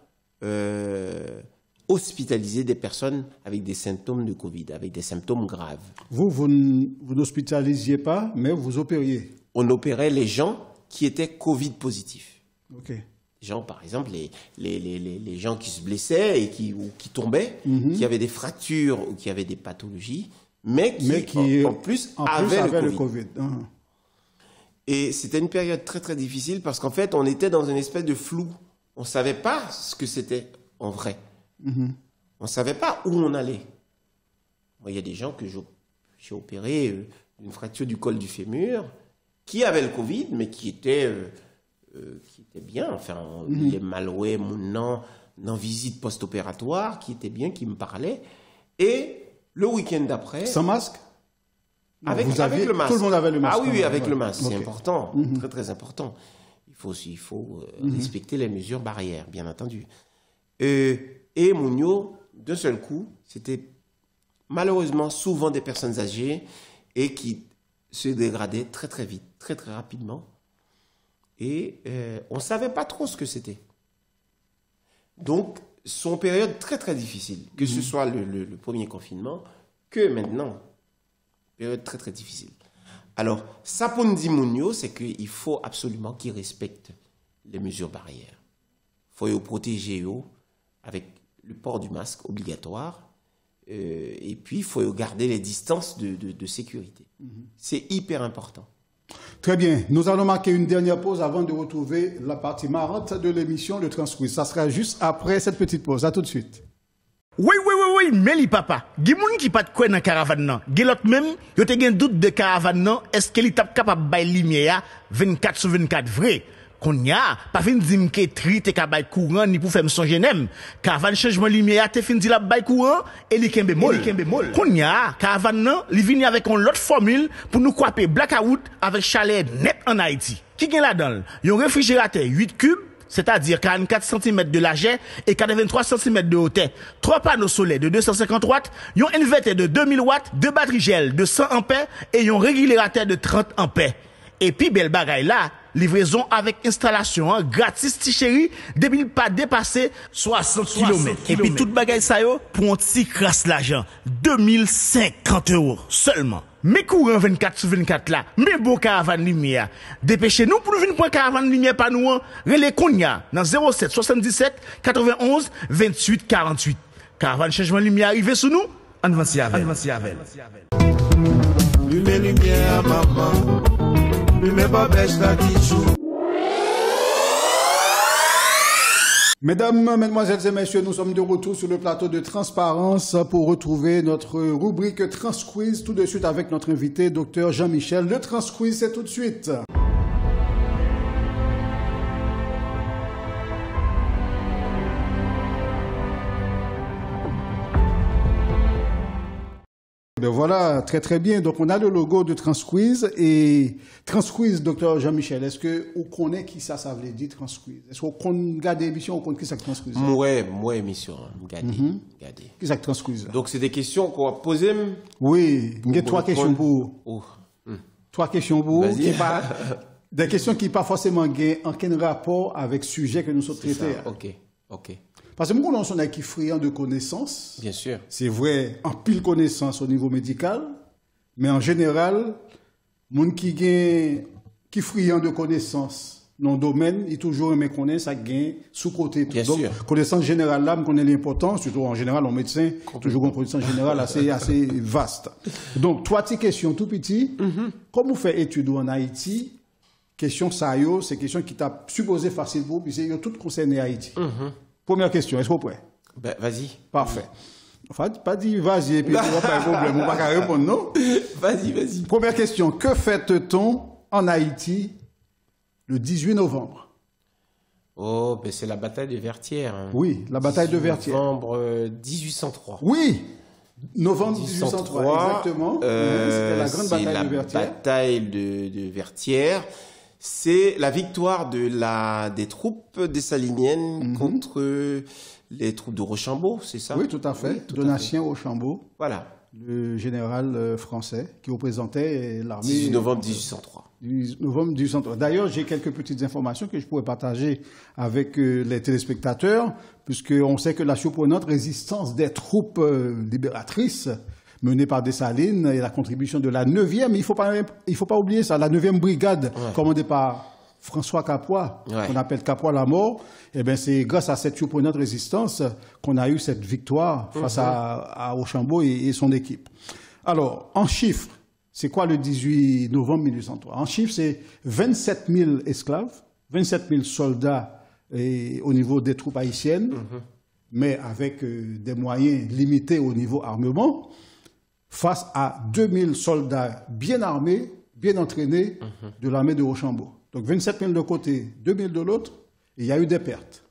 Speaker 2: hospitaliser des personnes avec des symptômes de Covid, avec des symptômes graves.
Speaker 1: Vous n'hospitalisiez pas, mais vous opériez.
Speaker 2: On opérait les gens qui étaient Covid positifs.
Speaker 1: OK.
Speaker 2: Les gens, par exemple, les gens qui se blessaient et qui tombaient, qui avaient des fractures ou qui avaient des pathologies, mais qui en plus avaient le Covid. Et c'était une période très très difficile parce qu'en fait, on était dans une espèce de flou. On ne savait pas ce que c'était en vrai. On ne savait pas où on allait. Moi, il y a des gens que j'ai opérés d'une fracture du col du fémur qui avaient le Covid, mais qui étaient bien. Enfin, les malouets, mon nom, non visite post-opératoire, qui étaient bien, qui me parlaient. Et le week-end d'après...
Speaker 1: Sans masque?
Speaker 2: Avec le masque.
Speaker 1: Tout le monde avait le masque.
Speaker 2: Ah oui, avec le masque. C'est important. Très, très important. Il faut respecter les mesures barrières, bien entendu. Et Mounio, d'un seul coup, c'était malheureusement souvent des personnes âgées et qui se dégradaient très, très vite, très, très rapidement. Et on ne savait pas trop ce que c'était. Donc, son période très, très difficile, que ce soit le premier confinement, que maintenant. Période très, très difficile. Alors, Sapondi Mounio, c'est qu'il faut absolument qu'il respecte les mesures barrières. Il faut le protéger avec le port du masque obligatoire. Et puis, il faut garder les distances de sécurité. C'est hyper important.
Speaker 1: Très bien. Nous allons marquer une dernière pause avant de retrouver la partie marrante de l'émission de Transquiz. Ça sera juste après cette petite pause. À tout de suite.
Speaker 3: Oui, mais li papa. Gi moun qui pas de quoi dans caravane nan. Gi l'autre même, yo te gen doute de caravane nan, est-ce que li tap capable bay lumière 24/24 vrai. Qu'on y a, pas fin dim ke tri te ka bay courant ni pour faire songe nem. Caravane changement lumière te fin di la bay courant et li kembe mol. Qu'on y a, caravane nan, li vini avec une autre formule pour nous couper blackout avec chalet net en Haïti. Qui gen la dedans? Yon réfrigérateur 8 cubes, c'est-à-dire 44 cm de largeur et 83 cm de hauteur. 3 panneaux solaires de 250 watts, un inverteur de 2000 watts, 2 batteries gel de 100 ampères et un régulateur de 30 ampères. Et puis, belle bagaille là, livraison avec installation gratis, ti chéri, depuis pas dépassé 60 km. Et puis, toute bagaille ça yo, pour un petit crasse l'argent. 2050 € seulement. Mais courant 24/24 là, mais beau caravane lumière. Dépêchez-nous pour nous venir pour caravane lumière par nous, relais Konya, dans 07 77 91 28 48. Caravane changement lumière arrivé sous nous, avance avec.
Speaker 4: Lumière, maman. Lumière, pas bêche, la joue.
Speaker 1: Mesdames, Mesdemoiselles et Messieurs, nous sommes de retour sur le plateau de Transparence pour retrouver notre rubrique Transquiz tout de suite avec notre invité, Dr Jean-Michel. Le Transquiz, c'est tout de suite. Ben voilà, très très bien. Donc on a le logo de Transquiz et Transquiz, Dr Jean-Michel, est-ce que vous connaissez qui ça veut dire Transquiz? Est-ce qu'on regarde l'émission, on connaît qui ça Transquiz?
Speaker 2: Moi émission, regardez.
Speaker 1: Qui ça Transquiz?
Speaker 2: Donc c'est des questions qu'on va poser.
Speaker 1: Oui, il y a 3 questions pour vous. 3 questions pour vous. Des questions qui n'ont pas forcément aucun rapport avec le sujet que nous sommes traités.
Speaker 2: Ok.
Speaker 1: Parce que nous, on est qui friand de connaissances.
Speaker 2: Bien sûr.
Speaker 1: C'est vrai, en pile connaissance au niveau médical, mais en général, moun qui friand de connaissances dans le domaine, il toujours aimé connaître ça gain sous côté.
Speaker 2: Bien
Speaker 1: Donc,
Speaker 2: sûr.
Speaker 1: connaissance générale là, on connaît l'importance, surtout en général en médecin, toujours une connaissance générale assez vaste. Donc, trois petites questions tout petit. Comme vous faites études en Haïti, question ça yo, c'est question qui t'a supposé facile pour vous, puis c'est tout concerné Haïti. Première question, est-ce que vous êtes prêt?
Speaker 2: Ben, vas-y.
Speaker 1: Parfait. Enfin, pas dire vas-y, et puis on va pas de problème, on va pas répondre, non?
Speaker 2: Vas-y.
Speaker 1: Première question, que fête-t-on en Haïti le 18 novembre?
Speaker 2: Oh, ben c'est la bataille de Vertières. Hein.
Speaker 1: Oui, la bataille de Vertières.
Speaker 2: Novembre 1803.
Speaker 1: Oui, novembre 1803, exactement. C'était la grande bataille de Vertières.
Speaker 2: La bataille de Vertières. C'est la victoire des troupes dessaliniennes contre les troupes de Rochambeau, c'est ça?
Speaker 1: Oui, tout à fait.
Speaker 2: Oui,
Speaker 1: Donatien Rochambeau,
Speaker 2: voilà.
Speaker 1: le général français qui représentait l'armée.
Speaker 2: 18 novembre 1803.
Speaker 1: 18 novembre 1803. D'ailleurs, j'ai quelques petites informations que je pourrais partager avec les téléspectateurs, puisqu'on sait que la surprenante résistance des troupes libératrices menée par Dessalines et la contribution de la 9e, il faut pas oublier ça, la 9e brigade commandée par François Capois, qu'on appelle Capois la mort, eh ben c'est grâce à cette surprenante résistance qu'on a eu cette victoire face à Rochambeau et son équipe. Alors, en chiffres, c'est quoi le 18 novembre 1803? En chiffres, c'est 27 000 esclaves, 27 000 soldats au niveau des troupes haïtiennes, mais avec des moyens limités au niveau armement, face à 2000 soldats bien armés, bien entraînés de l'armée de Rochambeau. Donc 27 000 de côté, 2000 de l'autre, et il y a eu des pertes.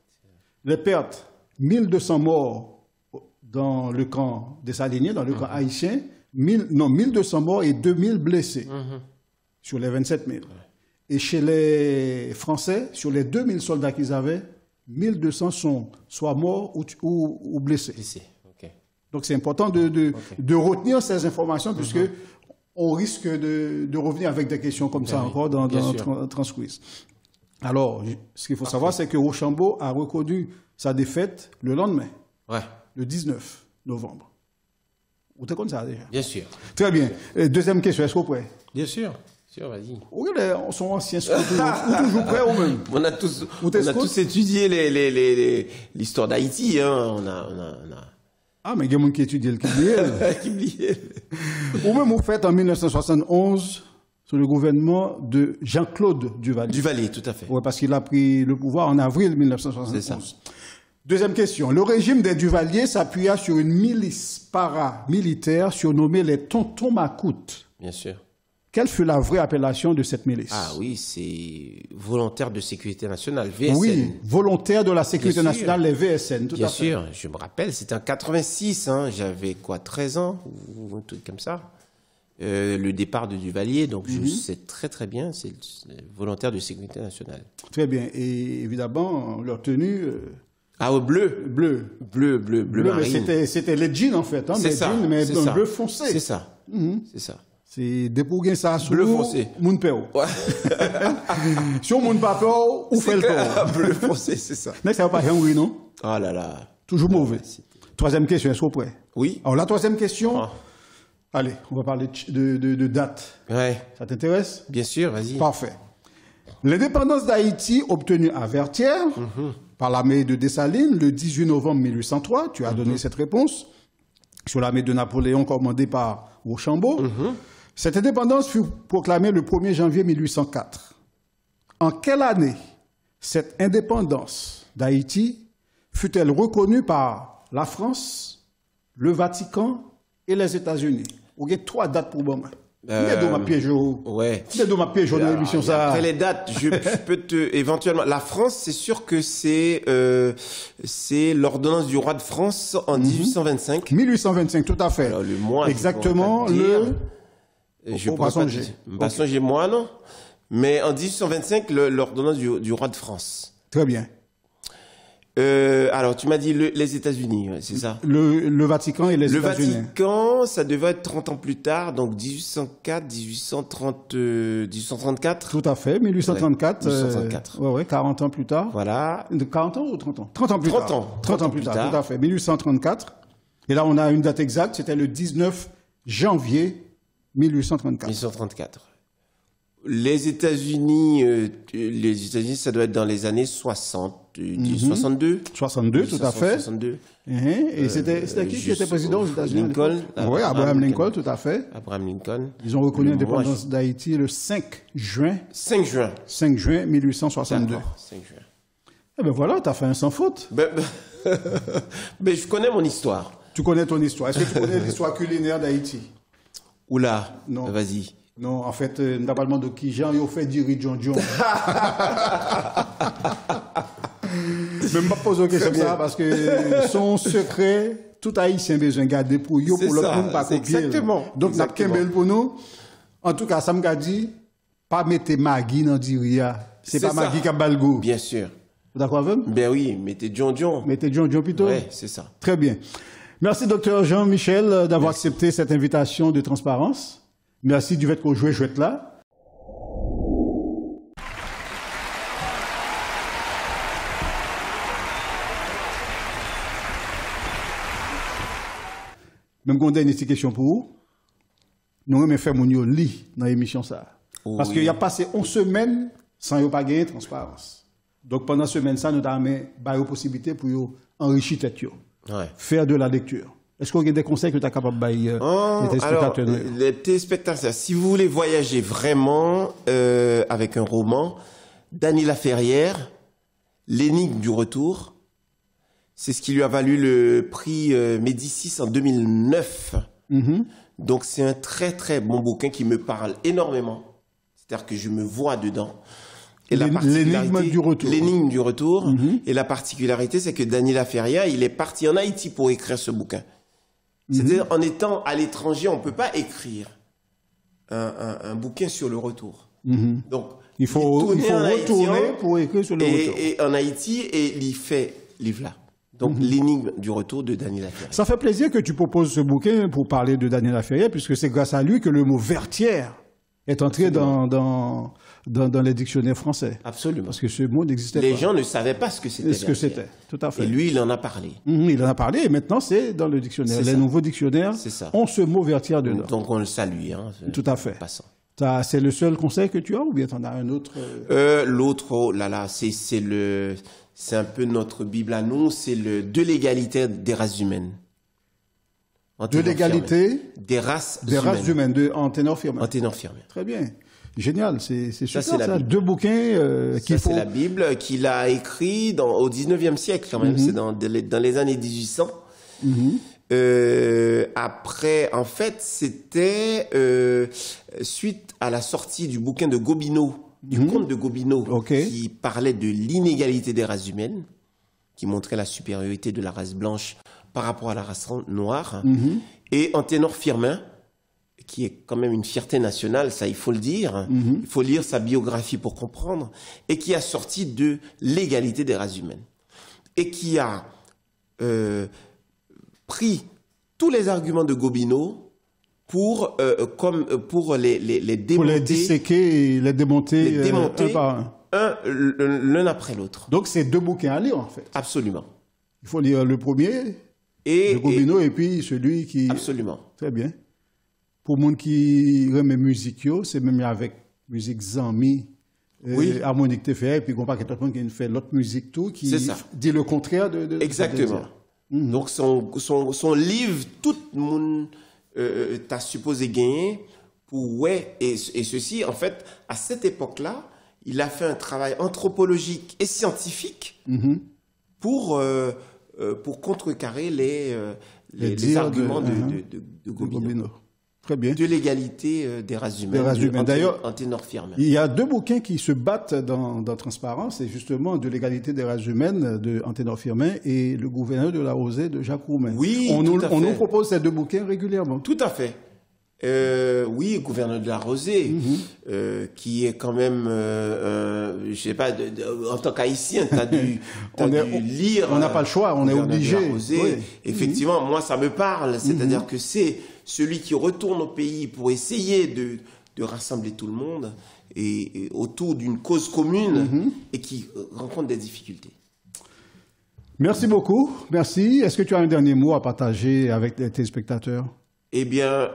Speaker 1: Les pertes, 1200 morts dans le camp dessaliniens, dans le camp haïtien, 1200 morts et 2000 blessés sur les 27 000. Et chez les Français, sur les 2000 soldats qu'ils avaient, 1200 sont soit morts ou blessés. Donc c'est important de retenir ces informations puisque on risque de revenir avec des questions comme ça encore dans Transquiz. Alors, ce qu'il faut savoir, c'est que Rochambeau a reconnu sa défaite le lendemain, le 19 novembre. Vous êtes comme ça déjà?
Speaker 2: Bien sûr.
Speaker 1: Très bien. Deuxième question, est-ce que vous êtes prêt?
Speaker 2: Bien sûr. Vas-y.
Speaker 1: Oui, on sont anciens, ou toujours prêts ou même?
Speaker 2: On a tous étudié l'histoire d'Haïti. Hein. On a...
Speaker 1: Ah, mais il y a des gens qui étudient le Kibliel. Ou même vous faites en 1971 sous le gouvernement de Jean-Claude Duvalier.
Speaker 2: Duvalier, tout à fait.
Speaker 1: Oui, parce qu'il a pris le pouvoir en avril 1971. C'est ça. Deuxième question. Le régime des Duvalier s'appuya sur une milice paramilitaire surnommée les Tontons Macoutes.
Speaker 2: Bien sûr.
Speaker 1: Quelle fut la vraie appellation de cette milice?
Speaker 2: Ah oui, c'est volontaire de sécurité nationale, VSN.
Speaker 1: Oui, volontaire de la sécurité nationale, les VSN, tout à fait.
Speaker 2: Bien sûr, je me rappelle, c'était en 86, hein, j'avais 13 ans, ou un truc comme ça, le départ de Duvalier, donc je sais très très bien, c'est volontaire de sécurité nationale.
Speaker 1: Très bien, et évidemment, leur tenue...
Speaker 2: bleu. Bleu marine.
Speaker 1: Mais c'était les jeans en fait, hein,
Speaker 2: c'est ça,
Speaker 1: mais dans bleu foncé.
Speaker 2: C'est ça, c'est ça.
Speaker 1: C'est des bourguins ça sous
Speaker 2: bleu foncé.
Speaker 1: Moun peo. Ouais. Si on moun pas peur, ou fait le peur.
Speaker 2: Bleu foncé, c'est ça.
Speaker 1: Mais ça va pas oui, non?
Speaker 2: Oh là là.
Speaker 1: Toujours mauvais. Troisième question, est-ce que vous êtes prêt?
Speaker 2: Oui.
Speaker 1: Alors la troisième question, allez, on va parler de date.
Speaker 2: Ouais.
Speaker 1: Ça t'intéresse?
Speaker 2: Bien sûr, vas-y.
Speaker 1: Parfait. L'indépendance d'Haïti obtenue à Vertières par l'armée de Dessalines le 18 novembre 1803, tu as donné cette réponse, sur l'armée de Napoléon commandée par Rochambeau. Cette indépendance fut proclamée le 1er janvier 1804. En quelle année cette indépendance d'Haïti fut-elle reconnue par la France, le Vatican et les États-Unis? Vous avez 3 dates pour moi.
Speaker 2: Ouais.
Speaker 1: Dans l'émission ça.
Speaker 2: Après les dates, je peux éventuellement. La France, c'est sûr que c'est l'ordonnance du roi de France en 1825.
Speaker 1: 1825, tout à fait.
Speaker 2: Alors, le mois.
Speaker 1: Exactement
Speaker 2: je pourrais pas songer moi, non. Mais en 1825, l'ordonnance du roi de France.
Speaker 1: Très bien.
Speaker 2: Alors, tu m'as dit les États-Unis, c'est ça?
Speaker 1: Le Vatican et les États-Unis.
Speaker 2: Le Vatican, ça devait être 30 ans plus tard, donc 1804, 1834.
Speaker 1: Tout à fait, 1834.
Speaker 2: Ouais, 1834.
Speaker 1: Ouais, 40 ans plus tard.
Speaker 2: Voilà.
Speaker 1: 40 ans ou 30 ans? 30 ans plus
Speaker 2: 30
Speaker 1: tard.
Speaker 2: ans.
Speaker 1: 30 ans plus tard, tout à fait. 1834. Et là, on a une date exacte, c'était le 19 janvier 1834.
Speaker 2: 1834. Les États-Unis, ça doit être dans les années 60, 62.
Speaker 1: 62, tout à fait.
Speaker 2: 62.
Speaker 1: Et c'était qui était président aux États-Unis?
Speaker 2: Lincoln.
Speaker 1: Oui, Abraham Lincoln, tout à fait.
Speaker 2: Abraham Lincoln.
Speaker 1: Ils ont reconnu l'indépendance d'Haïti le 5 juin.
Speaker 2: 5 juin.
Speaker 1: 5 juin 1862.
Speaker 2: 5 juin.
Speaker 1: Eh ben voilà, t'as fait un sans faute.
Speaker 2: Mais je connais mon histoire.
Speaker 1: Tu connais ton histoire. Est-ce que tu connais l'histoire culinaire d'Haïti?
Speaker 2: Oula,
Speaker 1: non.
Speaker 2: Vas-y.
Speaker 1: Non, en fait, normalement de qui Jean, ils ont fait du riz John John. Même pas poser une question comme ça parce que son secret, tout Haïtien besoin de garder pour eux, pour l'autre monde pas copier.
Speaker 2: Exactement.
Speaker 1: Donc, n'a pas pour nous. En tout cas, ça me dit, pas mettre Magui dans du riz. C'est pas Magui qui a balgo.
Speaker 2: Bien sûr.
Speaker 1: D'accord avec moi?
Speaker 2: Ben oui, mettez John John.
Speaker 1: Mettez John John plutôt.
Speaker 2: Oui, c'est ça.
Speaker 1: Très bien. Merci, docteur Jean-Michel, d'avoir accepté cette invitation de transparence. Merci du fait qu'on jouait chouette là. Même qu'on a une petite question pour vous. Nous avons fait mon lit dans l'émission ça. Oui. Parce qu'il y a passé 11 semaines sans y pas gagner transparence. Donc pendant cette semaine ça, nous avons une possibilité pour enrichir tête. Ouais. Faire de la lecture. Est-ce qu'on a des conseils que tu es capable de bailler les téléspectateurs?
Speaker 2: Alors, les téléspectateurs, si vous voulez voyager vraiment avec un roman, Dany Laferrière, L'énigme du retour, c'est ce qui lui a valu le prix Médicis en 2009. Donc c'est un très très bon bouquin qui me parle énormément. C'est-à-dire que je me vois dedans.
Speaker 1: L'énigme du retour.
Speaker 2: L'énigme du retour. Et la particularité, c'est que Dany Laferrière, il est parti en Haïti pour écrire ce bouquin. C'est-à-dire, en étant à l'étranger, on ne peut pas écrire un bouquin sur le retour. Donc,
Speaker 1: il faut retourner pour écrire sur le retour.
Speaker 2: Et en Haïti, et il fait livre-là. Donc, l'énigme du retour de Dany Laferrière.
Speaker 1: Ça fait plaisir que tu proposes ce bouquin pour parler de Dany Laferrière, puisque c'est grâce à lui que le mot vertière est entré dans les dictionnaires français.
Speaker 2: Absolument.
Speaker 1: Parce que ce mot n'existait pas.
Speaker 2: Les gens ne savaient pas ce que c'était.
Speaker 1: Ce que c'était, tout à fait.
Speaker 2: Et lui, il en a parlé.
Speaker 1: Il en a parlé et maintenant c'est dans le dictionnaire. Les nouveaux dictionnaires ont ce mot vertière dedans.
Speaker 2: Donc on le salue.
Speaker 1: Tout à fait.
Speaker 2: Passant.
Speaker 1: C'est le seul conseil que tu as ou bien tu en as un autre?
Speaker 2: L'autre, oh là là, c'est un peu notre Bible à nous, c'est de l'égalité des races humaines.
Speaker 1: De l'égalité
Speaker 2: des races
Speaker 1: humaines, en Ténor Firmin.
Speaker 2: En Ténor Firmin.
Speaker 1: Très bien. Génial, c'est super
Speaker 2: ça.
Speaker 1: Deux bouquins
Speaker 2: c'est la Bible qu'il a écrit au 19e siècle quand même, c'est dans les années 1800. Après, en fait, c'était suite à la sortie du bouquin de Gobineau, du conte de Gobineau, qui parlait de l'inégalité des races humaines, qui montrait la supériorité de la race blanche par rapport à la race noire, et en Ténor Firmin, qui est quand même une fierté nationale, ça il faut le dire, il faut lire sa biographie pour comprendre, et qui a sorti de l'égalité des races humaines, et qui a pris tous les arguments de Gobineau pour les démonter,
Speaker 1: pour les disséquer et les démonter, un par un.
Speaker 2: L'un après l'autre.
Speaker 1: Donc c'est deux bouquins à lire en fait.
Speaker 2: Absolument.
Speaker 1: Il faut lire le premier de Gobineau et puis celui qui...
Speaker 2: Absolument.
Speaker 1: Très bien. Pour les gens qui remet musique, c'est même avec musique Zami, harmonique TFR, et puis on pas quelqu'un qui fait l'autre musique tout, qui dit le contraire de
Speaker 2: exactement. Donc son livre, tout le monde t'a supposé gagner pour et ceci, en fait, à cette époque-là, il a fait un travail anthropologique et scientifique pour contrecarrer les arguments de Gobineau.
Speaker 1: Très bien.
Speaker 2: De l'égalité des races humaines.
Speaker 1: D'ailleurs,
Speaker 2: en Ténor Firmin.
Speaker 1: Il y a deux bouquins qui se battent dans Transparence, c'est justement de l'égalité des races humaines de Ténor Firmin et le gouverneur de la Rosée de Jacques Roumain.
Speaker 2: Oui,
Speaker 1: on nous propose ces deux bouquins régulièrement.
Speaker 2: Tout à fait. Oui, gouverneur de la Rosée, qui est quand même, je sais pas, en tant qu'haïtien, t'as dû lire.
Speaker 1: On n'a pas le choix, on est obligé.
Speaker 2: Oui. Effectivement, moi, ça me parle. C'est-à-dire que c'est celui qui retourne au pays pour essayer de rassembler tout le monde et autour d'une cause commune et qui rencontre des difficultés.
Speaker 1: Merci beaucoup. Merci. Est-ce que tu as un dernier mot à partager avec tes téléspectateurs?
Speaker 2: Eh bien,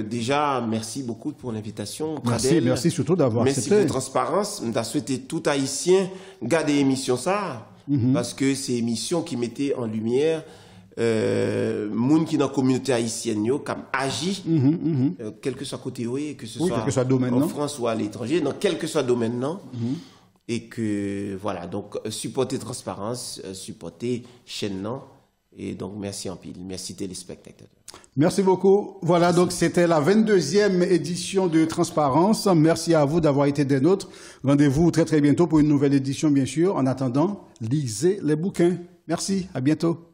Speaker 2: déjà, merci beaucoup pour l'invitation.
Speaker 1: Merci surtout d'avoir accepté.
Speaker 2: Merci pour la transparence. Je souhaité tout Haïtien garder l'émission ça, parce que c'est émission qui mettait en lumière moun qui dans la communauté haïtienne qui agit, quel que soit côté que ce soit
Speaker 1: domaine,
Speaker 2: en France ou à l'étranger, dans quel que soit domaine et que voilà, donc supporter transparence, supporter chaîne non. Et donc, merci en pile. Merci téléspectateurs.
Speaker 1: Merci beaucoup. Voilà, donc c'était la 22e édition de Transparence. Merci à vous d'avoir été des nôtres. Rendez-vous très très bientôt pour une nouvelle édition, bien sûr. En attendant, lisez les bouquins. Merci, à bientôt.